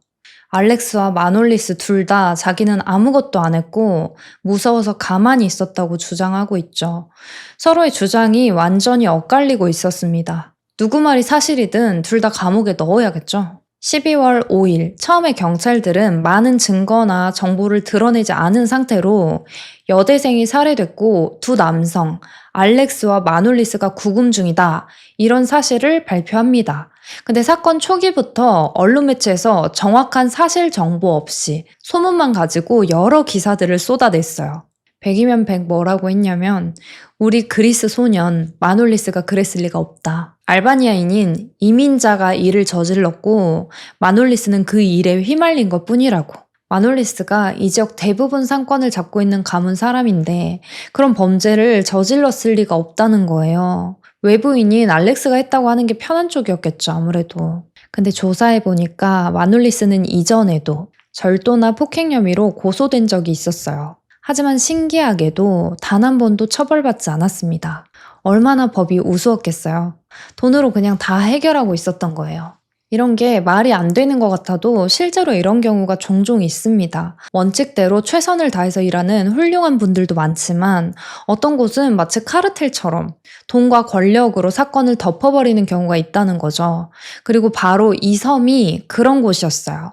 알렉스와 마놀리스 둘 다 자기는 아무것도 안 했고 무서워서 가만히 있었다고 주장하고 있죠. 서로의 주장이 완전히 엇갈리고 있었습니다. 누구 말이 사실이든 둘 다 감옥에 넣어야겠죠. 12월 5일, 처음에 경찰들은 많은 증거나 정보를 드러내지 않은 상태로 여대생이 살해됐고 두 남성, 알렉스와 마놀리스가 구금 중이다. 이런 사실을 발표합니다. 근데 사건 초기부터 언론 매체에서 정확한 사실 정보 없이 소문만 가지고 여러 기사들을 쏟아냈어요. 100이면 100 뭐라고 했냐면 우리 그리스 소년 마놀리스가 그랬을 리가 없다. 알바니아인인 이민자가 일을 저질렀고 마놀리스는 그 일에 휘말린 것 뿐이라고. 마놀리스가 이 지역 대부분 상권을 잡고 있는 가문 사람인데 그런 범죄를 저질렀을 리가 없다는 거예요. 외부인인 알렉스가 했다고 하는 게 편한 쪽이었겠죠, 아무래도. 근데 조사해보니까 마놀리스는 이전에도 절도나 폭행 혐의로 고소된 적이 있었어요. 하지만 신기하게도 단 한 번도 처벌받지 않았습니다. 얼마나 법이 우스웠겠어요. 돈으로 그냥 다 해결하고 있었던 거예요. 이런 게 말이 안 되는 것 같아도 실제로 이런 경우가 종종 있습니다. 원칙대로 최선을 다해서 일하는 훌륭한 분들도 많지만 어떤 곳은 마치 카르텔처럼 돈과 권력으로 사건을 덮어버리는 경우가 있다는 거죠. 그리고 바로 이 섬이 그런 곳이었어요.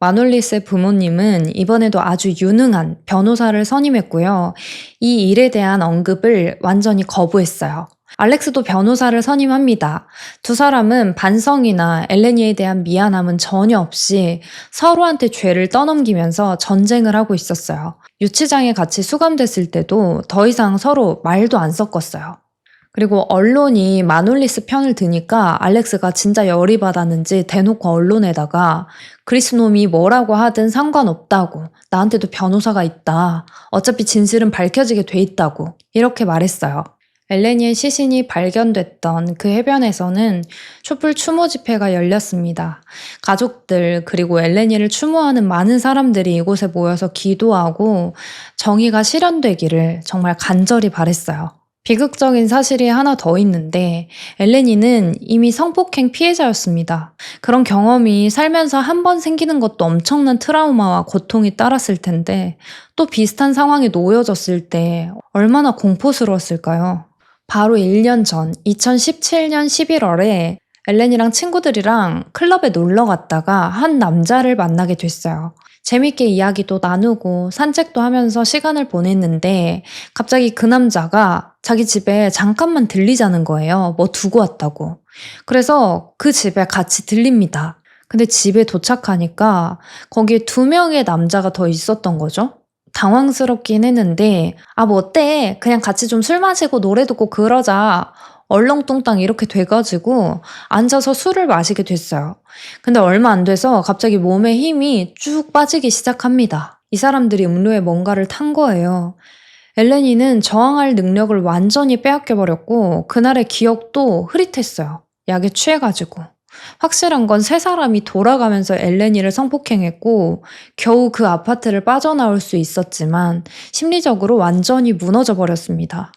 마놀리스의 부모님은 이번에도 아주 유능한 변호사를 선임했고요. 이 일에 대한 언급을 완전히 거부했어요. 알렉스도 변호사를 선임합니다. 두 사람은 반성이나 엘레니에 대한 미안함은 전혀 없이 서로한테 죄를 떠넘기면서 전쟁을 하고 있었어요. 유치장에 같이 수감됐을 때도 더 이상 서로 말도 안 섞었어요. 그리고 언론이 마놀리스 편을 드니까 알렉스가 진짜 열이 받았는지 대놓고 언론에다가 그리스 놈이 뭐라고 하든 상관없다고, 나한테도 변호사가 있다, 어차피 진실은 밝혀지게 돼 있다고 이렇게 말했어요. 엘레니의 시신이 발견됐던 그 해변에서는 촛불 추모 집회가 열렸습니다. 가족들 그리고 엘레니를 추모하는 많은 사람들이 이곳에 모여서 기도하고 정의가 실현되기를 정말 간절히 바랬어요. 비극적인 사실이 하나 더 있는데 엘레니는 이미 성폭행 피해자였습니다. 그런 경험이 살면서 한 번 생기는 것도 엄청난 트라우마와 고통이 따랐을 텐데 또 비슷한 상황에 놓여졌을 때 얼마나 공포스러웠을까요? 바로 1년 전 2017년 11월에 엘렌이랑 친구들이랑 클럽에 놀러 갔다가 한 남자를 만나게 됐어요. 재밌게 이야기도 나누고 산책도 하면서 시간을 보냈는데 갑자기 그 남자가 자기 집에 잠깐만 들리자는 거예요. 뭐 두고 왔다고. 그래서 그 집에 같이 들립니다. 근데 집에 도착하니까 거기에 2명의 남자가 더 있었던 거죠. 당황스럽긴 했는데, 아, 뭐 어때? 그냥 같이 좀 술 마시고 노래 듣고 그러자. 얼렁뚱땅 이렇게 돼가지고 앉아서 술을 마시게 됐어요. 근데 얼마 안 돼서 갑자기 몸에 힘이 쭉 빠지기 시작합니다. 이 사람들이 음료에 뭔가를 탄 거예요. 엘레니는 저항할 능력을 완전히 빼앗겨버렸고, 그날의 기억도 흐릿했어요. 약에 취해가지고. 확실한 건 세 사람이 돌아가면서 엘레니를 성폭행했고, 겨우 그 아파트를 빠져나올 수 있었지만, 심리적으로 완전히 무너져 버렸습니다.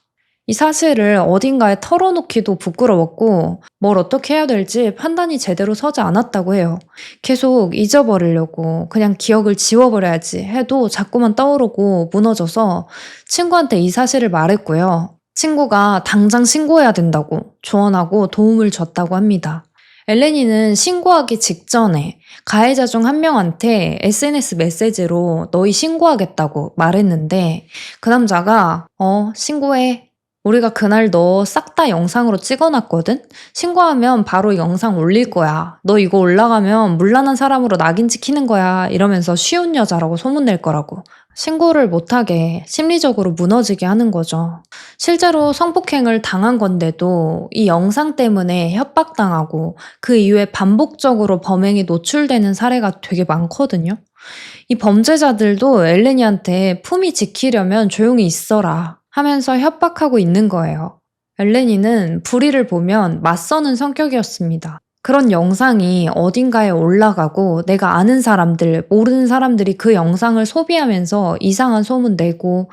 이 사실을 어딘가에 털어놓기도 부끄러웠고, 뭘 어떻게 해야 될지 판단이 제대로 서지 않았다고 해요. 계속 잊어버리려고 그냥 기억을 지워버려야지 해도 자꾸만 떠오르고 무너져서 친구한테 이 사실을 말했고요. 친구가 당장 신고해야 된다고 조언하고 도움을 줬다고 합니다. 엘레니는 신고하기 직전에 가해자 중 한 명한테 SNS 메시지로 너희 신고하겠다고 말했는데 그 남자가 신고해. 우리가 그날 너 싹 다 영상으로 찍어놨거든? 신고하면 바로 영상 올릴 거야. 너 이거 올라가면 문란한 사람으로 낙인 찍히는 거야. 이러면서 쉬운 여자라고 소문낼 거라고. 신고를 못하게 심리적으로 무너지게 하는 거죠. 실제로 성폭행을 당한 건데도 이 영상 때문에 협박당하고 그 이후에 반복적으로 범행에 노출되는 사례가 되게 많거든요. 이 범죄자들도 엘레니한테 품위 지키려면 조용히 있어라 하면서 협박하고 있는 거예요. 엘레니는 불의를 보면 맞서는 성격이었습니다. 그런 영상이 어딘가에 올라가고 내가 아는 사람들, 모르는 사람들이 그 영상을 소비하면서 이상한 소문 내고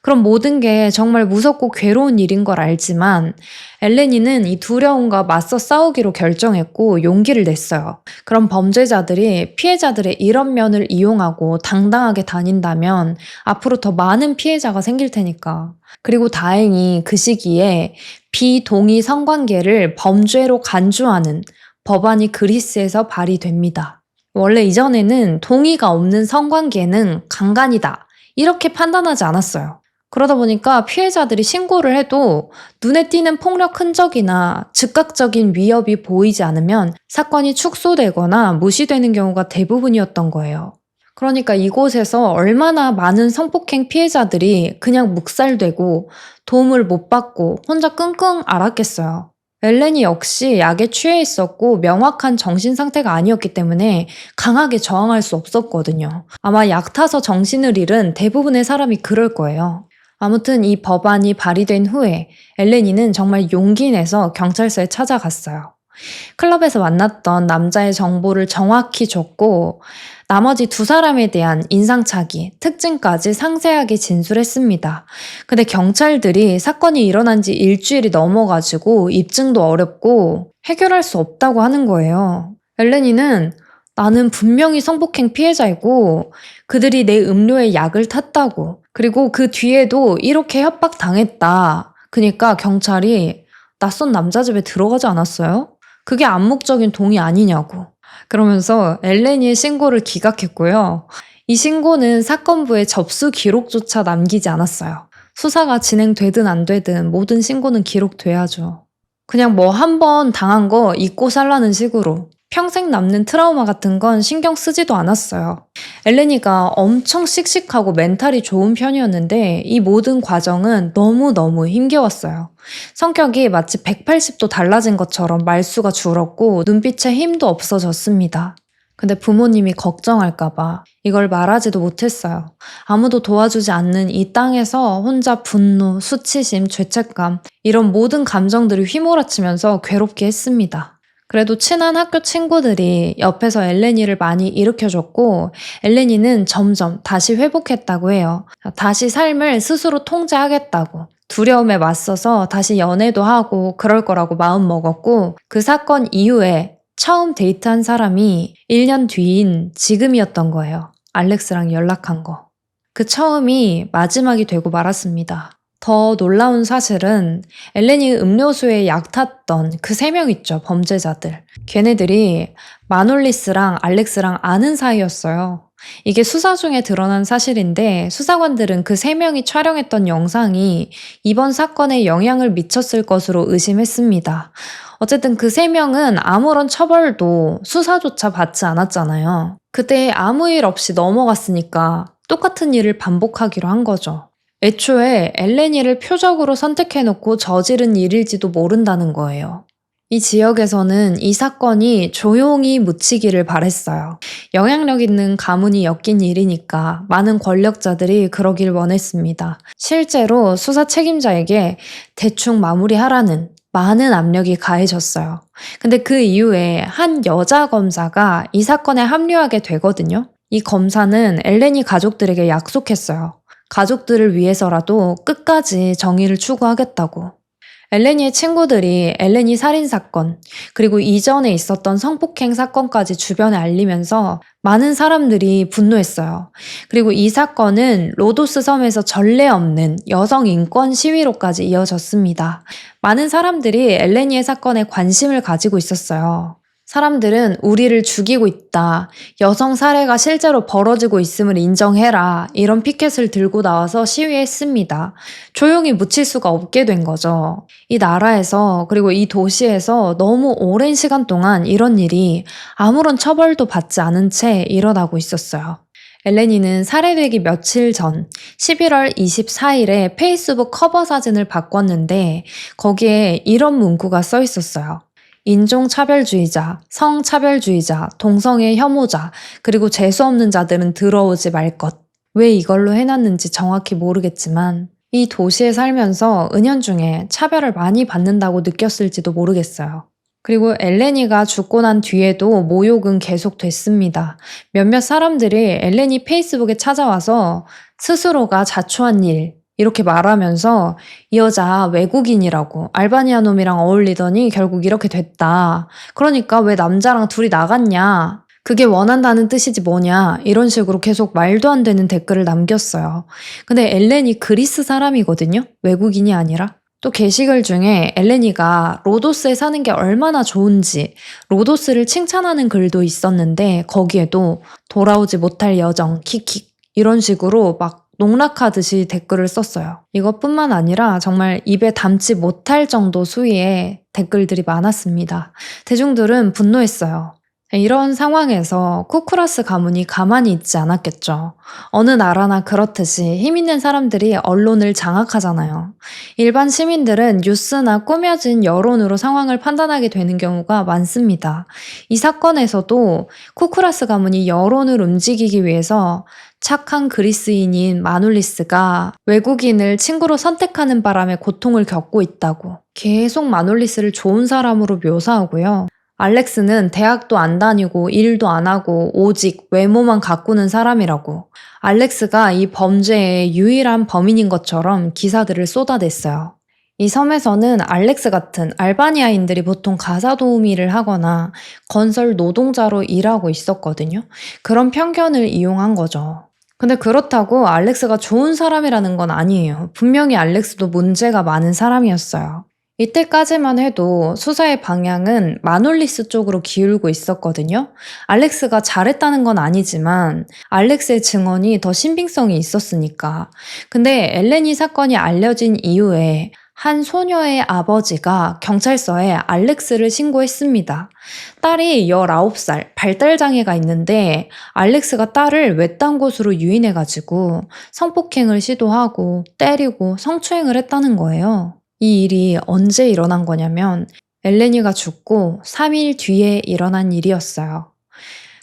그런 모든 게 정말 무섭고 괴로운 일인 걸 알지만 엘레니는 이 두려움과 맞서 싸우기로 결정했고 용기를 냈어요. 그런 범죄자들이 피해자들의 이런 면을 이용하고 당당하게 다닌다면 앞으로 더 많은 피해자가 생길 테니까. 그리고 다행히 그 시기에 비동의 성관계를 범죄로 간주하는 법안이 그리스에서 발의됩니다. 원래 이전에는 동의가 없는 성관계는 강간이다. 이렇게 판단하지 않았어요. 그러다 보니까 피해자들이 신고를 해도 눈에 띄는 폭력 흔적이나 즉각적인 위협이 보이지 않으면 사건이 축소되거나 무시되는 경우가 대부분이었던 거예요. 그러니까 이곳에서 얼마나 많은 성폭행 피해자들이 그냥 묵살되고 도움을 못 받고 혼자 끙끙 앓았겠어요. 엘렌이 역시 약에 취해 있었고 명확한 정신 상태가 아니었기 때문에 강하게 저항할 수 없었거든요. 아마 약 타서 정신을 잃은 대부분의 사람이 그럴 거예요. 아무튼 이 법안이 발의된 후에 엘레니는 정말 용기 내서 경찰서에 찾아갔어요. 클럽에서 만났던 남자의 정보를 정확히 줬고 나머지 두 사람에 대한 인상착의, 특징까지 상세하게 진술했습니다. 근데 경찰들이 사건이 일어난 지 일주일이 넘어가지고 입증도 어렵고 해결할 수 없다고 하는 거예요. 엘레니는 나는 분명히 성폭행 피해자이고 그들이 내 음료에 약을 탔다고 그리고 그 뒤에도 이렇게 협박당했다. 그러니까 경찰이 낯선 남자 집에 들어가지 않았어요? 그게 암묵적인 동의 아니냐고. 그러면서 엘레니의 신고를 기각했고요. 이 신고는 사건부에 접수 기록조차 남기지 않았어요. 수사가 진행되든 안 되든 모든 신고는 기록돼야죠. 그냥 뭐 한 번 당한 거 잊고 살라는 식으로 평생 남는 트라우마 같은 건 신경 쓰지도 않았어요. 엘레니가 엄청 씩씩하고 멘탈이 좋은 편이었는데 이 모든 과정은 너무너무 힘겨웠어요. 성격이 마치 180도 달라진 것처럼 말수가 줄었고 눈빛에 힘도 없어졌습니다. 근데 부모님이 걱정할까봐 이걸 말하지도 못했어요. 아무도 도와주지 않는 이 땅에서 혼자 분노, 수치심, 죄책감 이런 모든 감정들이 휘몰아치면서 괴롭게 했습니다. 그래도 친한 학교 친구들이 옆에서 엘레니를 많이 일으켜줬고 엘레니는 점점 다시 회복했다고 해요. 다시 삶을 스스로 통제하겠다고. 두려움에 맞서서 다시 연애도 하고 그럴 거라고 마음먹었고 그 사건 이후에 처음 데이트한 사람이 1년 뒤인 지금이었던 거예요. 알렉스랑 연락한 거. 그 처음이 마지막이 되고 말았습니다. 더 놀라운 사실은 엘렌이 음료수에 약 탔던 그 3명 있죠, 범죄자들. 걔네들이 마놀리스랑 알렉스랑 아는 사이였어요. 이게 수사 중에 드러난 사실인데 수사관들은 그 3명이 촬영했던 영상이 이번 사건에 영향을 미쳤을 것으로 의심했습니다. 어쨌든 그 3명은 아무런 처벌도 수사조차 받지 않았잖아요. 그때 아무 일 없이 넘어갔으니까 똑같은 일을 반복하기로 한 거죠. 애초에 엘레니를 표적으로 선택해놓고 저지른 일일지도 모른다는 거예요. 이 지역에서는 이 사건이 조용히 묻히기를 바랬어요. 영향력 있는 가문이 엮인 일이니까 많은 권력자들이 그러길 원했습니다. 실제로 수사 책임자에게 대충 마무리하라는 많은 압력이 가해졌어요. 근데 그 이후에 한 여자 검사가 이 사건에 합류하게 되거든요. 이 검사는 엘렌이 가족들에게 약속했어요. 가족들을 위해서라도 끝까지 정의를 추구하겠다고. 엘레니의 친구들이 엘레니 살인사건, 그리고 이전에 있었던 성폭행 사건까지 주변에 알리면서 많은 사람들이 분노했어요. 그리고 이 사건은 로도스 섬에서 전례 없는 여성 인권 시위로까지 이어졌습니다. 많은 사람들이 엘레니의 사건에 관심을 가지고 있었어요. 사람들은 우리를 죽이고 있다. 여성 살해가 실제로 벌어지고 있음을 인정해라. 이런 피켓을 들고 나와서 시위했습니다. 조용히 묻힐 수가 없게 된 거죠. 이 나라에서 그리고 이 도시에서 너무 오랜 시간 동안 이런 일이 아무런 처벌도 받지 않은 채 일어나고 있었어요. 엘레니는 살해되기 며칠 전 11월 24일에 페이스북 커버 사진을 바꿨는데 거기에 이런 문구가 써 있었어요. 인종차별주의자, 성차별주의자, 동성애 혐오자, 그리고 재수없는 자들은 들어오지 말 것. 왜 이걸로 해놨는지 정확히 모르겠지만 이 도시에 살면서 은연중에 차별을 많이 받는다고 느꼈을지도 모르겠어요. 그리고 엘레니가 죽고 난 뒤에도 모욕은 계속됐습니다. 몇몇 사람들이 엘레니 페이스북에 찾아와서 스스로가 자초한 일, 이렇게 말하면서 이 여자 외국인이라고 알바니아 놈이랑 어울리더니 결국 이렇게 됐다. 그러니까 왜 남자랑 둘이 나갔냐? 그게 원한다는 뜻이지 뭐냐? 이런 식으로 계속 말도 안 되는 댓글을 남겼어요. 근데 엘렌이 그리스 사람이거든요? 외국인이 아니라. 또 게시글 중에 엘레니가 로도스에 사는 게 얼마나 좋은지 로도스를 칭찬하는 글도 있었는데 거기에도 돌아오지 못할 여정 킥킥 이런 식으로 막 농락하듯이 댓글을 썼어요. 이것뿐만 아니라 정말 입에 담지 못할 정도 수위의 댓글들이 많았습니다. 대중들은 분노했어요. 이런 상황에서 쿠쿠라스 가문이 가만히 있지 않았겠죠. 어느 나라나 그렇듯이 힘 있는 사람들이 언론을 장악하잖아요. 일반 시민들은 뉴스나 꾸며진 여론으로 상황을 판단하게 되는 경우가 많습니다. 이 사건에서도 쿠쿠라스 가문이 여론을 움직이기 위해서 착한 그리스인인 마놀리스가 외국인을 친구로 선택하는 바람에 고통을 겪고 있다고 계속 마놀리스를 좋은 사람으로 묘사하고요. 알렉스는 대학도 안 다니고 일도 안 하고 오직 외모만 가꾸는 사람이라고. 알렉스가 이 범죄의 유일한 범인인 것처럼 기사들을 쏟아냈어요. 이 섬에서는 알렉스 같은 알바니아인들이 보통 가사 도우미 일을 하거나 건설 노동자로 일하고 있었거든요. 그런 편견을 이용한 거죠. 근데 그렇다고 알렉스가 좋은 사람이라는 건 아니에요. 분명히 알렉스도 문제가 많은 사람이었어요. 이때까지만 해도 수사의 방향은 마놀리스 쪽으로 기울고 있었거든요. 알렉스가 잘했다는 건 아니지만 알렉스의 증언이 더 신빙성이 있었으니까. 근데 엘레니 사건이 알려진 이후에 한 소녀의 아버지가 경찰서에 알렉스를 신고했습니다. 딸이 19살, 발달장애가 있는데 알렉스가 딸을 외딴 곳으로 유인해가지고 성폭행을 시도하고 때리고 성추행을 했다는 거예요. 이 일이 언제 일어난 거냐면 엘레니가 죽고 3일 뒤에 일어난 일이었어요.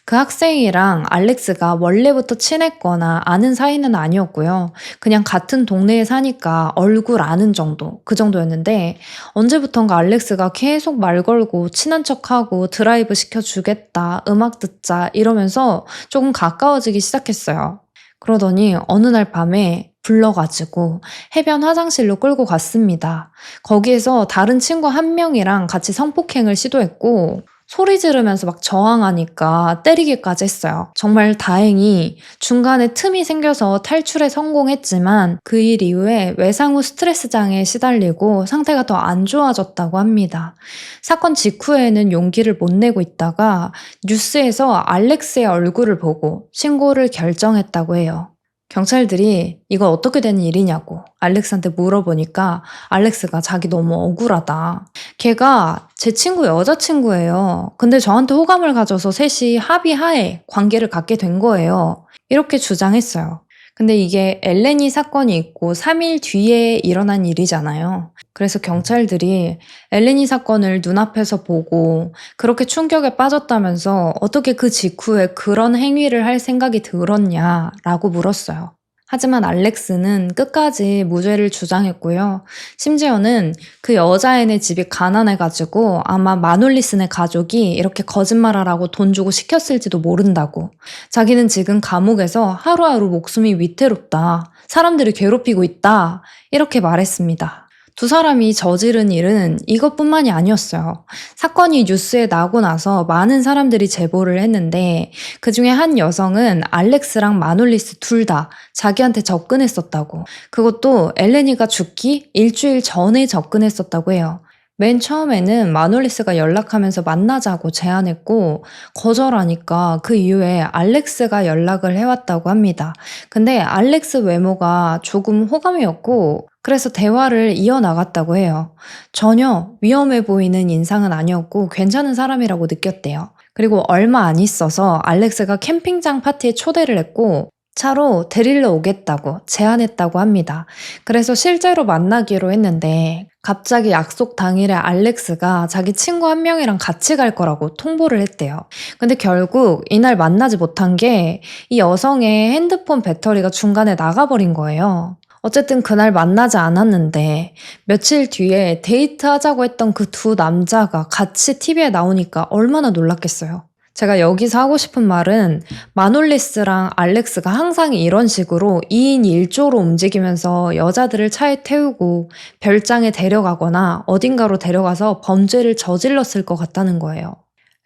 그 학생이랑 알렉스가 원래부터 친했거나 아는 사이는 아니었고요. 그냥 같은 동네에 사니까 얼굴 아는 정도, 그 정도였는데 언제부턴가 알렉스가 계속 말 걸고 친한 척하고 드라이브 시켜주겠다, 음악 듣자 이러면서 조금 가까워지기 시작했어요. 그러더니 어느 날 밤에 불러가지고 해변 화장실로 끌고 갔습니다. 거기에서 다른 친구 한 명이랑 같이 성폭행을 시도했고 소리 지르면서 막 저항하니까 때리기까지 했어요. 정말 다행히 중간에 틈이 생겨서 탈출에 성공했지만 그 일 이후에 외상 후 스트레스 장애에 시달리고 상태가 더 안 좋아졌다고 합니다. 사건 직후에는 용기를 못 내고 있다가 뉴스에서 알렉스의 얼굴을 보고 신고를 결정했다고 해요. 경찰들이 이거 어떻게 된 일이냐고 알렉스한테 물어보니까 알렉스가 자기 너무 억울하다. 걔가 제 친구 여자친구예요. 근데 저한테 호감을 가져서 셋이 합의하에 관계를 갖게 된 거예요. 이렇게 주장했어요. 근데 이게 엘레니 사건이 있고 3일 뒤에 일어난 일이잖아요. 그래서 경찰들이 엘레니 사건을 눈앞에서 보고 그렇게 충격에 빠졌다면서 어떻게 그 직후에 그런 행위를 할 생각이 들었냐라고 물었어요. 하지만 알렉스는 끝까지 무죄를 주장했고요. 심지어는 그 여자애네 집이 가난해가지고 아마 마놀리스네 가족이 이렇게 거짓말하라고 돈 주고 시켰을지도 모른다고. 자기는 지금 감옥에서 하루하루 목숨이 위태롭다. 사람들을 괴롭히고 있다. 이렇게 말했습니다. 두 사람이 저지른 일은 이것뿐만이 아니었어요. 사건이 뉴스에 나고 나서 많은 사람들이 제보를 했는데 그중에 한 여성은 알렉스랑 마놀리스 둘 다 자기한테 접근했었다고. 그것도 엘레니가 죽기 일주일 전에 접근했었다고 해요. 맨 처음에는 마놀리스가 연락하면서 만나자고 제안했고 거절하니까 그 이후에 알렉스가 연락을 해왔다고 합니다. 근데 알렉스 외모가 조금 호감이었고 그래서 대화를 이어나갔다고 해요. 전혀 위험해 보이는 인상은 아니었고 괜찮은 사람이라고 느꼈대요. 그리고 얼마 안 있어서 알렉스가 캠핑장 파티에 초대를 했고 차로 데리러 오겠다고 제안했다고 합니다. 그래서 실제로 만나기로 했는데 갑자기 약속 당일에 알렉스가 자기 친구 한 명이랑 같이 갈 거라고 통보를 했대요. 근데 결국 이날 만나지 못한 게 이 여성의 핸드폰 배터리가 중간에 나가버린 거예요. 어쨌든 그날 만나지 않았는데 며칠 뒤에 데이트하자고 했던 그 두 남자가 같이 TV에 나오니까 얼마나 놀랐겠어요. 제가 여기서 하고 싶은 말은 마놀리스랑 알렉스가 항상 이런 식으로 2인 1조로 움직이면서 여자들을 차에 태우고 별장에 데려가거나 어딘가로 데려가서 범죄를 저질렀을 것 같다는 거예요.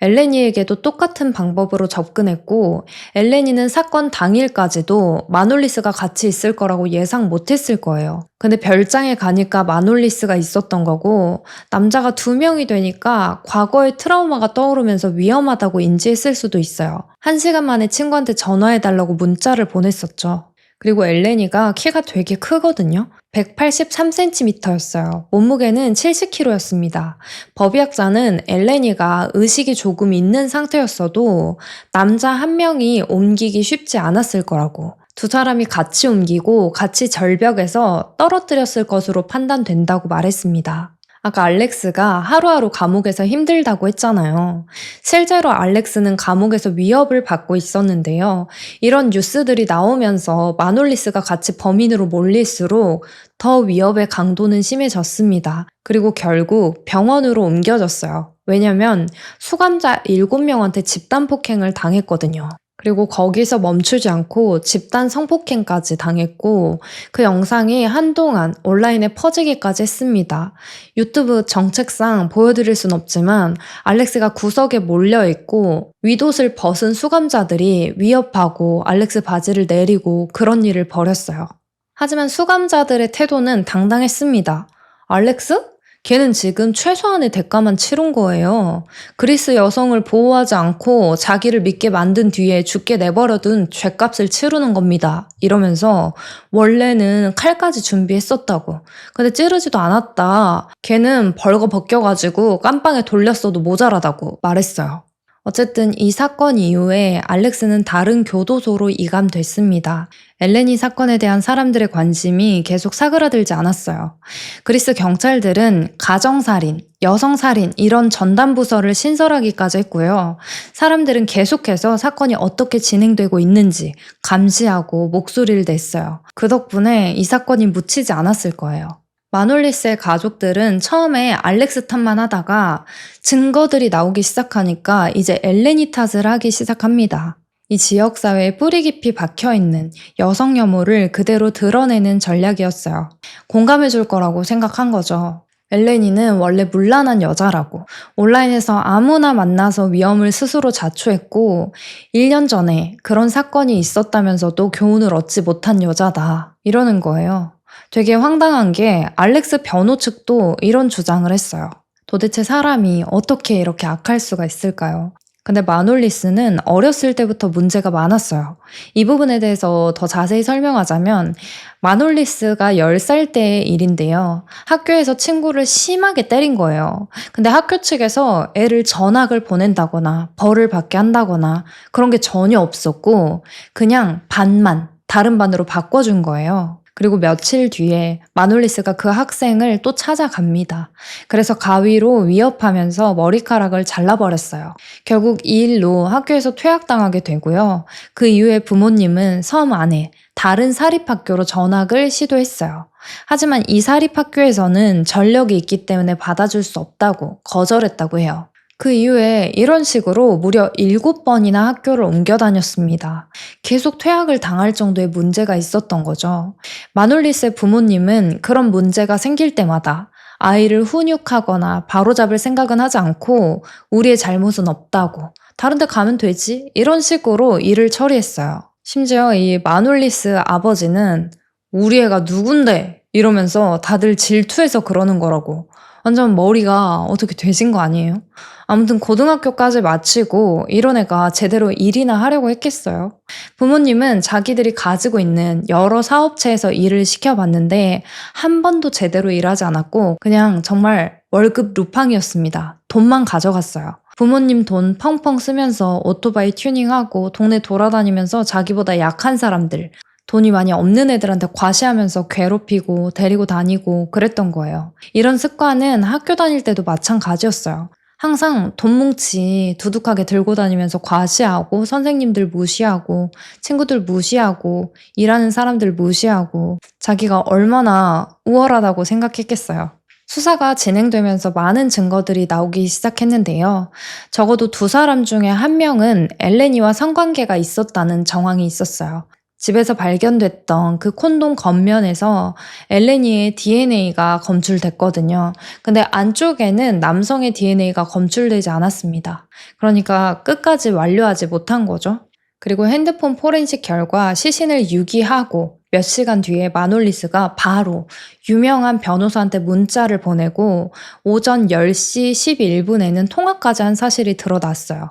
엘레니에게도 똑같은 방법으로 접근했고 엘레니는 사건 당일까지도 마놀리스가 같이 있을 거라고 예상 못했을 거예요. 근데 별장에 가니까 마놀리스가 있었던 거고 남자가 두 명이 되니까 과거의 트라우마가 떠오르면서 위험하다고 인지했을 수도 있어요. 1시간 만에 친구한테 전화해달라고 문자를 보냈었죠. 그리고 엘레니가 키가 되게 크거든요. 183cm였어요. 몸무게는 70kg였습니다. 법의학자는 엘레니가 의식이 조금 있는 상태였어도 남자 한 명이 옮기기 쉽지 않았을 거라고. 두 사람이 같이 옮기고 같이 절벽에서 떨어뜨렸을 것으로 판단된다고 말했습니다. 아까 알렉스가 하루하루 감옥에서 힘들다고 했잖아요. 실제로 알렉스는 감옥에서 위협을 받고 있었는데요. 이런 뉴스들이 나오면서 마놀리스가 같이 범인으로 몰릴수록 더 위협의 강도는 심해졌습니다. 그리고 결국 병원으로 옮겨졌어요. 왜냐면 수감자 7명한테 집단 폭행을 당했거든요. 그리고 거기서 멈추지 않고 집단 성폭행까지 당했고 그 영상이 한동안 온라인에 퍼지기까지 했습니다. 유튜브 정책상 보여드릴 순 없지만 알렉스가 구석에 몰려있고 윗옷을 벗은 수감자들이 위협하고 알렉스 바지를 내리고 그런 일을 벌였어요. 하지만 수감자들의 태도는 당당했습니다. 알렉스? 걔는 지금 최소한의 대가만 치른 거예요. 그리스 여성을 보호하지 않고 자기를 믿게 만든 뒤에 죽게 내버려둔 죗값을 치르는 겁니다. 이러면서 원래는 칼까지 준비했었다고. 근데 찌르지도 않았다. 걔는 벌거 벗겨가지고 깜빵에 돌렸어도 모자라다고 말했어요. 어쨌든 이 사건 이후에 알렉스는 다른 교도소로 이감됐습니다. 엘레니 사건에 대한 사람들의 관심이 계속 사그라들지 않았어요. 그리스 경찰들은 가정살인, 여성살인 이런 전담부서를 신설하기까지 했고요. 사람들은 계속해서 사건이 어떻게 진행되고 있는지 감시하고 목소리를 냈어요. 그 덕분에 이 사건이 묻히지 않았을 거예요. 마놀리스의 가족들은 처음에 알렉스 탓만 하다가 증거들이 나오기 시작하니까 이제 엘레니 탓을 하기 시작합니다. 이 지역사회에 뿌리 깊이 박혀있는 여성 혐오를 그대로 드러내는 전략이었어요. 공감해줄 거라고 생각한 거죠. 엘레니는 원래 문란한 여자라고 온라인에서 아무나 만나서 위험을 스스로 자초했고 1년 전에 그런 사건이 있었다면서도 교훈을 얻지 못한 여자다 이러는 거예요. 되게 황당한 게 알렉스 변호 측도 이런 주장을 했어요. 도대체 사람이 어떻게 이렇게 악할 수가 있을까요? 근데 마놀리스는 어렸을 때부터 문제가 많았어요. 이 부분에 대해서 더 자세히 설명하자면 마놀리스가 10살 때의 일인데요. 학교에서 친구를 심하게 때린 거예요. 근데 학교 측에서 애를 전학을 보낸다거나 벌을 받게 한다거나 그런 게 전혀 없었고 그냥 반만 다른 반으로 바꿔준 거예요. 그리고 며칠 뒤에 마놀리스가 그 학생을 또 찾아갑니다. 그래서 가위로 위협하면서 머리카락을 잘라버렸어요. 결국 이 일로 학교에서 퇴학당하게 되고요. 그 이후에 부모님은 섬 안에 다른 사립학교로 전학을 시도했어요. 하지만 이 사립학교에서는 전력이 있기 때문에 받아줄 수 없다고 거절했다고 해요. 그 이후에 이런 식으로 무려 7번이나 학교를 옮겨 다녔습니다. 계속 퇴학을 당할 정도의 문제가 있었던 거죠. 마놀리스의 부모님은 그런 문제가 생길 때마다 아이를 훈육하거나 바로잡을 생각은 하지 않고 우리의 잘못은 없다고, 다른 데 가면 되지? 이런 식으로 일을 처리했어요. 심지어 이 마놀리스 아버지는 우리 애가 누군데? 이러면서 다들 질투해서 그러는 거라고. 완전 머리가 어떻게 되신 거 아니에요? 아무튼 고등학교까지 마치고 이런 애가 제대로 일이나 하려고 했겠어요. 부모님은 자기들이 가지고 있는 여러 사업체에서 일을 시켜봤는데 한 번도 제대로 일하지 않았고 그냥 정말 월급 루팡이었습니다. 돈만 가져갔어요. 부모님 돈 펑펑 쓰면서 오토바이 튜닝하고 동네 돌아다니면서 자기보다 약한 사람들, 돈이 많이 없는 애들한테 과시하면서 괴롭히고 데리고 다니고 그랬던 거예요. 이런 습관은 학교 다닐 때도 마찬가지였어요. 항상 돈 뭉치 두둑하게 들고 다니면서 과시하고 선생님들 무시하고 친구들 무시하고 일하는 사람들 무시하고 자기가 얼마나 우월하다고 생각했겠어요. 수사가 진행되면서 많은 증거들이 나오기 시작했는데요. 적어도 두 사람 중에 한 명은 엘레니와 성관계가 있었다는 정황이 있었어요. 집에서 발견됐던 그 콘돔 겉면에서 엘레니의 DNA가 검출됐거든요. 근데 안쪽에는 남성의 DNA가 검출되지 않았습니다. 그러니까 끝까지 완료하지 못한 거죠. 그리고 핸드폰 포렌식 결과 시신을 유기하고 몇 시간 뒤에 마놀리스가 바로 유명한 변호사한테 문자를 보내고 오전 10시 11분에는 통화까지 한 사실이 드러났어요.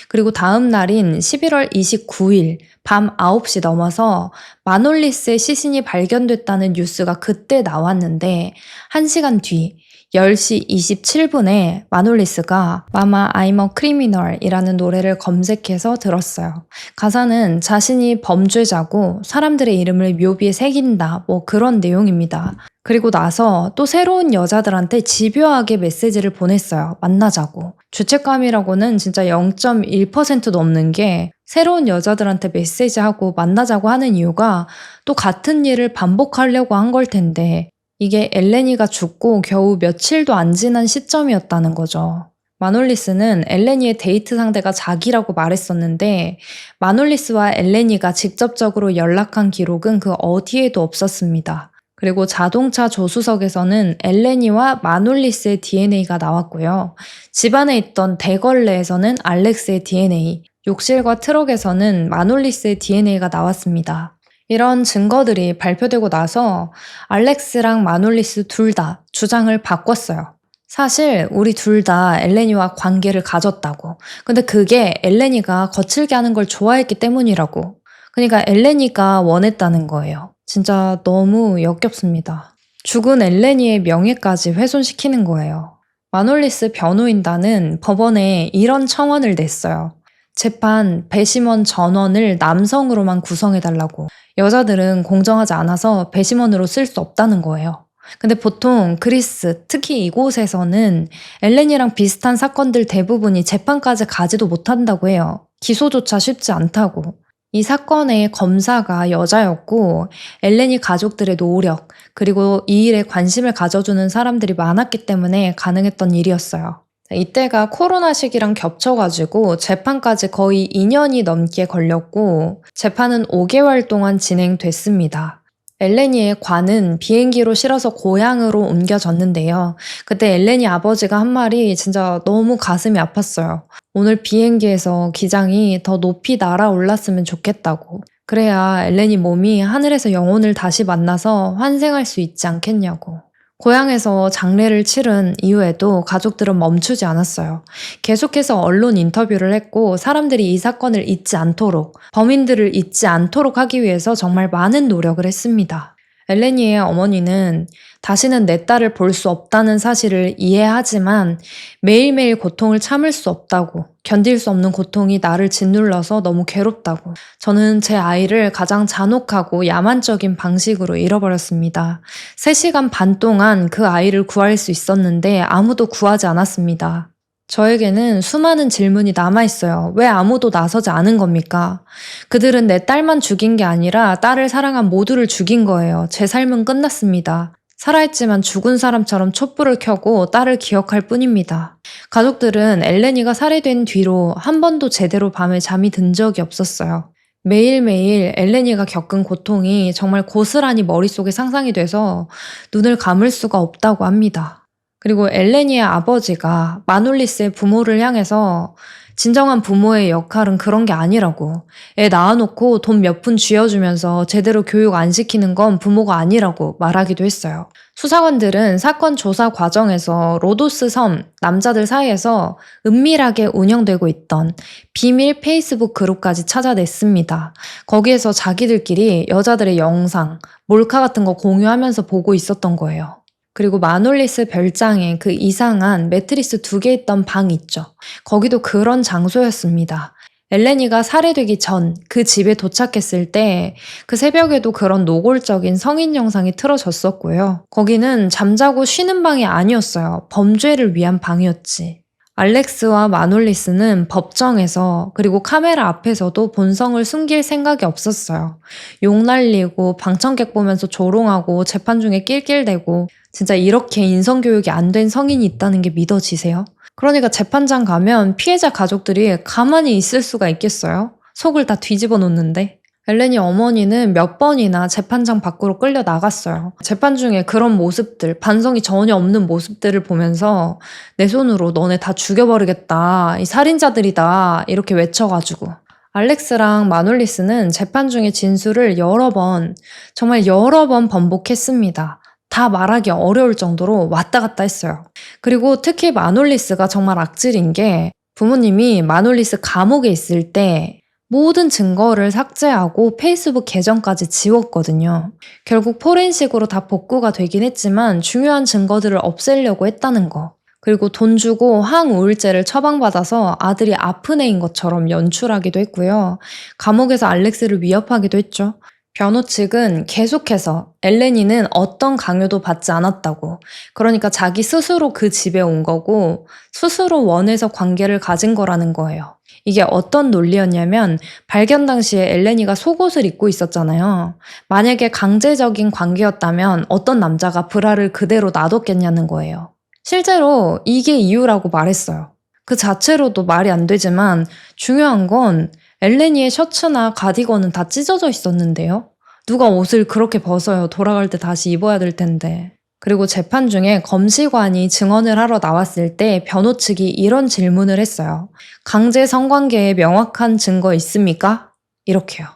그리고 다음 날인 11월 29일 밤 9시 넘어서 마놀리스의 시신이 발견됐다는 뉴스가 그때 나왔는데 1시간 뒤 10시 27분에 마놀리스가 마마 I'm a criminal 이라는 노래를 검색해서 들었어요. 가사는 자신이 범죄자고 사람들의 이름을 묘비에 새긴다 뭐 그런 내용입니다. 그리고 나서 또 새로운 여자들한테 집요하게 메시지를 보냈어요. 만나자고. 죄책감이라고는 진짜 0.1%도 없는 게 새로운 여자들한테 메시지하고 만나자고 하는 이유가 또 같은 일을 반복하려고 한 걸 텐데 이게 엘레니가 죽고 겨우 며칠도 안 지난 시점이었다는 거죠. 마놀리스는 엘레니의 데이트 상대가 자기라고 말했었는데 마놀리스와 엘레니가 직접적으로 연락한 기록은 그 어디에도 없었습니다. 그리고 자동차 조수석에서는 엘레니와 마놀리스의 DNA가 나왔고요. 집안에 있던 대걸레에서는 알렉스의 DNA, 욕실과 트럭에서는 마놀리스의 DNA가 나왔습니다. 이런 증거들이 발표되고 나서 알렉스랑 마놀리스 둘 다 주장을 바꿨어요. 사실 우리 둘 다 엘레니와 관계를 가졌다고. 근데 그게 엘레니가 거칠게 하는 걸 좋아했기 때문이라고. 그러니까 엘레니가 원했다는 거예요. 진짜 너무 역겹습니다. 죽은 엘레니의 명예까지 훼손시키는 거예요. 마놀리스 변호인단은 법원에 이런 청원을 냈어요. 재판 배심원 전원을 남성으로만 구성해달라고. 여자들은 공정하지 않아서 배심원으로 쓸 수 없다는 거예요. 근데 보통 그리스, 특히 이곳에서는 엘렌이랑 비슷한 사건들 대부분이 재판까지 가지도 못한다고 해요. 기소조차 쉽지 않다고. 이 사건의 검사가 여자였고 엘렌이 가족들의 노력, 그리고 이 일에 관심을 가져주는 사람들이 많았기 때문에 가능했던 일이었어요. 이때가 코로나 시기랑 겹쳐가지고 재판까지 거의 2년이 넘게 걸렸고 재판은 5개월 동안 진행됐습니다. 엘레니의 관은 비행기로 실어서 고향으로 옮겨졌는데요. 그때 엘레니 아버지가 한 말이 진짜 너무 가슴이 아팠어요. 오늘 비행기에서 기장이 더 높이 날아올랐으면 좋겠다고. 그래야 엘레니 몸이 하늘에서 영혼을 다시 만나서 환생할 수 있지 않겠냐고. 고향에서 장례를 치른 이후에도 가족들은 멈추지 않았어요. 계속해서 언론 인터뷰를 했고 사람들이 이 사건을 잊지 않도록, 범인들을 잊지 않도록 하기 위해서 정말 많은 노력을 했습니다. 엘레니의 어머니는 다시는 내 딸을 볼 수 없다는 사실을 이해하지만 매일매일 고통을 참을 수 없다고, 견딜 수 없는 고통이 나를 짓눌러서 너무 괴롭다고. 저는 제 아이를 가장 잔혹하고 야만적인 방식으로 잃어버렸습니다. 3시간 반 동안 그 아이를 구할 수 있었는데 아무도 구하지 않았습니다. 저에게는 수많은 질문이 남아있어요. 왜 아무도 나서지 않은 겁니까? 그들은 내 딸만 죽인 게 아니라 딸을 사랑한 모두를 죽인 거예요. 제 삶은 끝났습니다. 살아있지만 죽은 사람처럼 촛불을 켜고 딸을 기억할 뿐입니다. 가족들은 엘레니가 살해된 뒤로 한 번도 제대로 밤에 잠이 든 적이 없었어요. 매일매일 엘레니가 겪은 고통이 정말 고스란히 머릿속에 상상이 돼서 눈을 감을 수가 없다고 합니다. 그리고 엘레니의 아버지가 마놀리스의 부모를 향해서 진정한 부모의 역할은 그런 게 아니라고. 애 낳아놓고 돈 몇 푼 쥐어주면서 제대로 교육 안 시키는 건 부모가 아니라고 말하기도 했어요. 수사관들은 사건 조사 과정에서 로도스 섬 남자들 사이에서 은밀하게 운영되고 있던 비밀 페이스북 그룹까지 찾아냈습니다. 거기에서 자기들끼리 여자들의 영상, 몰카 같은 거 공유하면서 보고 있었던 거예요. 그리고 마놀리스 별장에 그 이상한 매트리스 2개 있던 방 있죠. 거기도 그런 장소였습니다. 엘레니가 살해되기 전 그 집에 도착했을 때 그 새벽에도 그런 노골적인 성인 영상이 틀어졌었고요. 거기는 잠자고 쉬는 방이 아니었어요. 범죄를 위한 방이었지. 알렉스와 마놀리스는 법정에서 그리고 카메라 앞에서도 본성을 숨길 생각이 없었어요. 욕 날리고 방청객 보면서 조롱하고 재판 중에 낄낄대고 진짜 이렇게 인성교육이 안 된 성인이 있다는 게 믿어지세요? 그러니까 재판장 가면 피해자 가족들이 가만히 있을 수가 있겠어요? 속을 다 뒤집어 놓는데. 엘레니 어머니는 몇 번이나 재판장 밖으로 끌려 나갔어요. 재판 중에 그런 모습들, 반성이 전혀 없는 모습들을 보면서 내 손으로 너네 다 죽여버리겠다, 이 살인자들이다 이렇게 외쳐가지고. 알렉스랑 마놀리스는 재판 중에 진술을 정말 여러 번 번복했습니다. 다 말하기 어려울 정도로 왔다 갔다 했어요. 그리고 특히 마놀리스가 정말 악질인 게 부모님이 마놀리스 감옥에 있을 때 모든 증거를 삭제하고 페이스북 계정까지 지웠거든요. 결국 포렌식으로 다 복구가 되긴 했지만 중요한 증거들을 없애려고 했다는 거. 그리고 돈 주고 항우울제를 처방받아서 아들이 아픈 애인 것처럼 연출하기도 했고요. 감옥에서 알렉스를 위협하기도 했죠. 변호 측은 계속해서 엘레니는 어떤 강요도 받지 않았다고. 그러니까 자기 스스로 그 집에 온 거고 스스로 원해서 관계를 가진 거라는 거예요. 이게 어떤 논리였냐면 발견 당시에 엘레니가 속옷을 입고 있었잖아요. 만약에 강제적인 관계였다면 어떤 남자가 브라를 그대로 놔뒀겠냐는 거예요. 실제로 이게 이유라고 말했어요. 그 자체로도 말이 안 되지만 중요한 건 엘레니의 셔츠나 가디건은 다 찢어져 있었는데요. 누가 옷을 그렇게 벗어요. 돌아갈 때 다시 입어야 될 텐데. 그리고 재판 중에 검시관이 증언을 하러 나왔을 때 변호 측이 이런 질문을 했어요. 강제 성관계에 명확한 증거 있습니까? 이렇게요.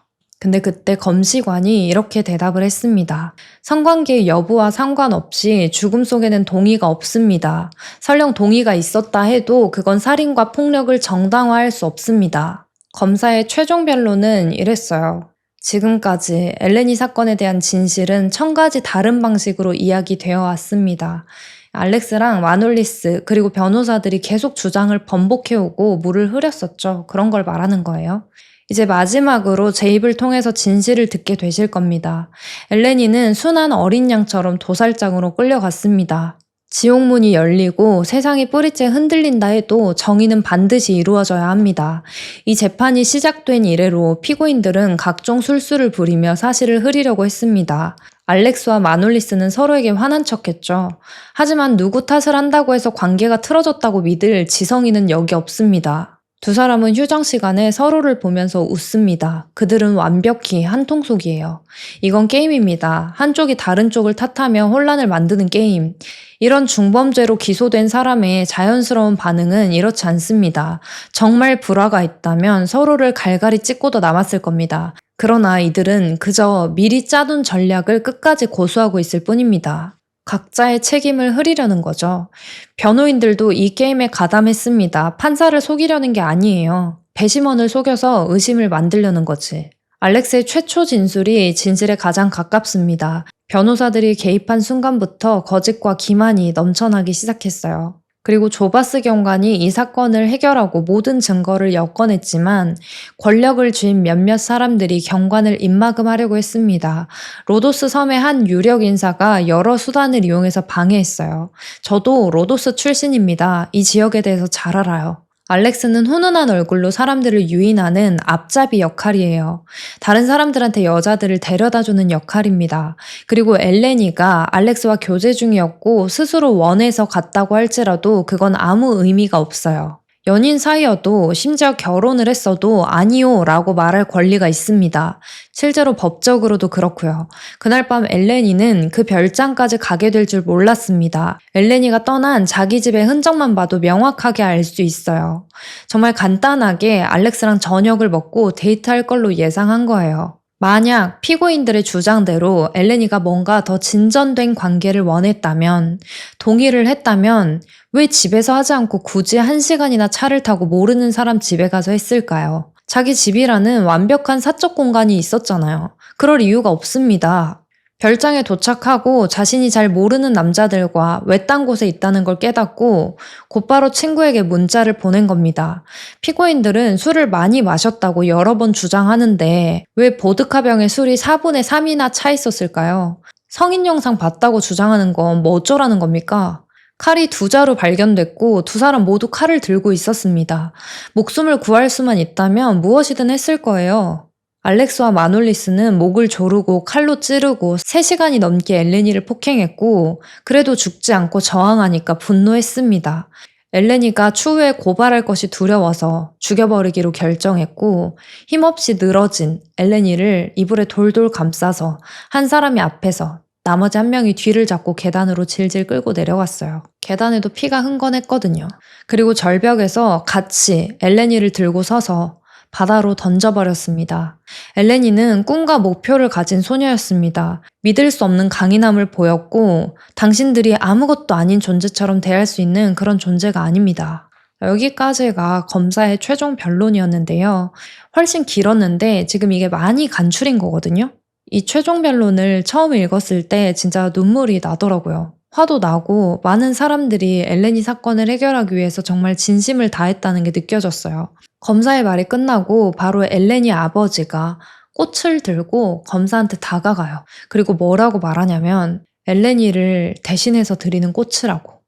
근데 그때 검시관이 이렇게 대답을 했습니다. 성관계 여부와 상관없이 죽음 속에는 동의가 없습니다. 설령 동의가 있었다 해도 그건 살인과 폭력을 정당화할 수 없습니다. 검사의 최종 변론은 이랬어요. 지금까지 엘레니 사건에 대한 진실은 1000가지 다른 방식으로 이야기되어 왔습니다. 알렉스랑 마놀리스 그리고 변호사들이 계속 주장을 번복해오고 물을 흐렸었죠. 그런 걸 말하는 거예요. 이제 마지막으로 제 입을 통해서 진실을 듣게 되실 겁니다. 엘레니는 순한 어린 양처럼 도살장으로 끌려갔습니다. 지옥문이 열리고 세상이 뿌리째 흔들린다 해도 정의는 반드시 이루어져야 합니다. 이 재판이 시작된 이래로 피고인들은 각종 술수를 부리며 사실을 흐리려고 했습니다. 알렉스와 마놀리스는 서로에게 화난 척했죠. 하지만 누구 탓을 한다고 해서 관계가 틀어졌다고 믿을 지성이는 여기 없습니다. 두 사람은 휴정 시간에 서로를 보면서 웃습니다. 그들은 완벽히 한통속이에요. 이건 게임입니다. 한쪽이 다른 쪽을 탓하며 혼란을 만드는 게임. 이런 중범죄로 기소된 사람의 자연스러운 반응은 이렇지 않습니다. 정말 불화가 있다면 서로를 갈갈이 찢고도 남았을 겁니다. 그러나 이들은 그저 미리 짜둔 전략을 끝까지 고수하고 있을 뿐입니다. 각자의 책임을 흐리려는 거죠. 변호인들도 이 게임에 가담했습니다. 판사를 속이려는 게 아니에요. 배심원을 속여서 의심을 만들려는 거지. 알렉스의 최초 진술이 진실에 가장 가깝습니다. 변호사들이 개입한 순간부터 거짓과 기만이 넘쳐나기 시작했어요. 그리고 조바스 경관이 이 사건을 해결하고 모든 증거를 엮어냈지만 권력을 쥔 몇몇 사람들이 경관을 입막음하려고 했습니다. 로도스 섬의 한 유력 인사가 여러 수단을 이용해서 방해했어요. 저도 로도스 출신입니다. 이 지역에 대해서 잘 알아요. 알렉스는 훈훈한 얼굴로 사람들을 유인하는 앞잡이 역할이에요. 다른 사람들한테 여자들을 데려다주는 역할입니다. 그리고 엘레니가 알렉스와 교제 중이었고 스스로 원해서 갔다고 할지라도 그건 아무 의미가 없어요. 연인 사이여도 심지어 결혼을 했어도 아니요 라고 말할 권리가 있습니다. 실제로 법적으로도 그렇고요. 그날 밤 엘레니는 그 별장까지 가게 될 줄 몰랐습니다. 엘레니가 떠난 자기 집의 흔적만 봐도 명확하게 알 수 있어요. 정말 간단하게 알렉스랑 저녁을 먹고 데이트할 걸로 예상한 거예요. 만약 피고인들의 주장대로 엘레니가 뭔가 더 진전된 관계를 원했다면, 동의를 했다면 왜 집에서 하지 않고 굳이 1시간이나 차를 타고 모르는 사람 집에 가서 했을까요? 자기 집이라는 완벽한 사적 공간이 있었잖아요. 그럴 이유가 없습니다. 별장에 도착하고 자신이 잘 모르는 남자들과 외딴 곳에 있다는 걸 깨닫고 곧바로 친구에게 문자를 보낸 겁니다. 피고인들은 술을 많이 마셨다고 여러 번 주장하는데 왜 보드카병에 술이 4분의 3이나 차 있었을까요? 성인 영상 봤다고 주장하는 건 뭐 어쩌라는 겁니까? 칼이 2자루 발견됐고 2사람 모두 칼을 들고 있었습니다. 목숨을 구할 수만 있다면 무엇이든 했을 거예요. 알렉스와 마놀리스는 목을 조르고 칼로 찌르고 3시간이 넘게 엘레니를 폭행했고 그래도 죽지 않고 저항하니까 분노했습니다. 엘레니가 추후에 고발할 것이 두려워서 죽여버리기로 결정했고 힘없이 늘어진 엘레니를 이불에 돌돌 감싸서 한 사람이 앞에서 나머지 한 명이 뒤를 잡고 계단으로 질질 끌고 내려갔어요. 계단에도 피가 흥건했거든요. 그리고 절벽에서 같이 엘레니를 들고 서서 바다로 던져버렸습니다. 엘레니는 꿈과 목표를 가진 소녀였습니다. 믿을 수 없는 강인함을 보였고 당신들이 아무것도 아닌 존재처럼 대할 수 있는 그런 존재가 아닙니다. 여기까지가 검사의 최종 변론이었는데요. 훨씬 길었는데 지금 이게 많이 간추린 거거든요. 이 최종 변론을 처음 읽었을 때 진짜 눈물이 나더라고요. 화도 나고 많은 사람들이 엘레니 사건을 해결하기 위해서 정말 진심을 다했다는 게 느껴졌어요. 검사의 말이 끝나고 바로 엘레니 아버지가 꽃을 들고 검사한테 다가가요. 그리고 뭐라고 말하냐면 엘레니를 대신해서 드리는 꽃이라고.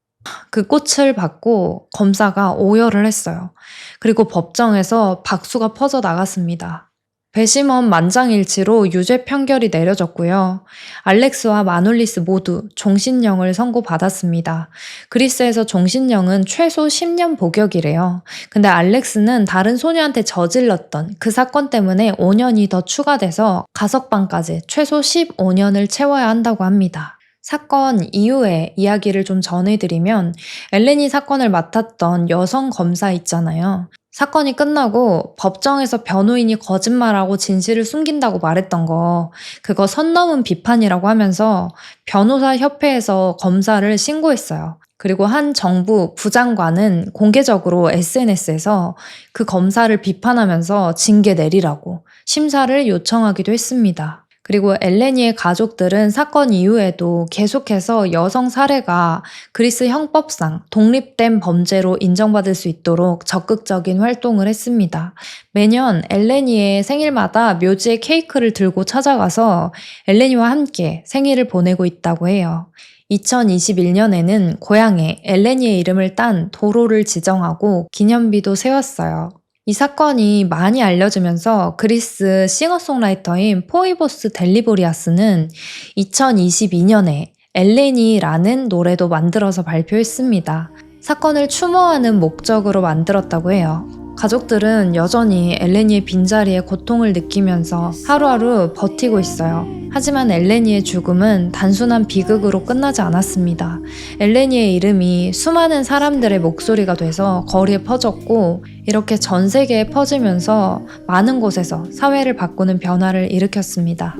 그 꽃을 받고 검사가 오열을 했어요. 그리고 법정에서 박수가 퍼져 나갔습니다. 배심원 만장일치로 유죄 판결이 내려졌고요. 알렉스와 마놀리스 모두 종신형을 선고받았습니다. 그리스에서 종신형은 최소 10년 복역이래요. 근데 알렉스는 다른 소녀한테 저질렀던 그 사건 때문에 5년이 더 추가돼서 가석방까지 최소 15년을 채워야 한다고 합니다. 사건 이후의 이야기를 좀 전해드리면 엘레니 사건을 맡았던 여성 검사 있잖아요. 사건이 끝나고 법정에서 변호인이 거짓말하고 진실을 숨긴다고 말했던 거, 그거 선 넘은 비판이라고 하면서 변호사 협회에서 검사를 신고했어요. 그리고 한 정부 부장관은 공개적으로 SNS에서 그 검사를 비판하면서 징계 내리라고 심사를 요청하기도 했습니다. 그리고 엘레니의 가족들은 사건 이후에도 계속해서 여성 살해가 그리스 형법상 독립된 범죄로 인정받을 수 있도록 적극적인 활동을 했습니다. 매년 엘레니의 생일마다 묘지에 케이크를 들고 찾아가서 엘레니와 함께 생일을 보내고 있다고 해요. 2021년에는 고향에 엘레니의 이름을 딴 도로를 지정하고 기념비도 세웠어요. 이 사건이 많이 알려지면서 그리스 싱어송라이터인 포이보스 델리보리아스는 2022년에 엘레니라는 노래도 만들어서 발표했습니다. 사건을 추모하는 목적으로 만들었다고 해요. 가족들은 여전히 엘레니의 빈자리에 고통을 느끼면서 하루하루 버티고 있어요. 하지만 엘레니의 죽음은 단순한 비극으로 끝나지 않았습니다. 엘레니의 이름이 수많은 사람들의 목소리가 돼서 거리에 퍼졌고 이렇게 전 세계에 퍼지면서 많은 곳에서 사회를 바꾸는 변화를 일으켰습니다.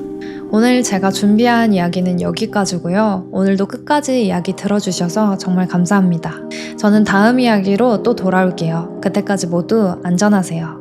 오늘 제가 준비한 이야기는 여기까지고요. 오늘도 끝까지 이야기 들어주셔서 정말 감사합니다. 저는 다음 이야기로 또 돌아올게요. 그때까지 모두 안전하세요.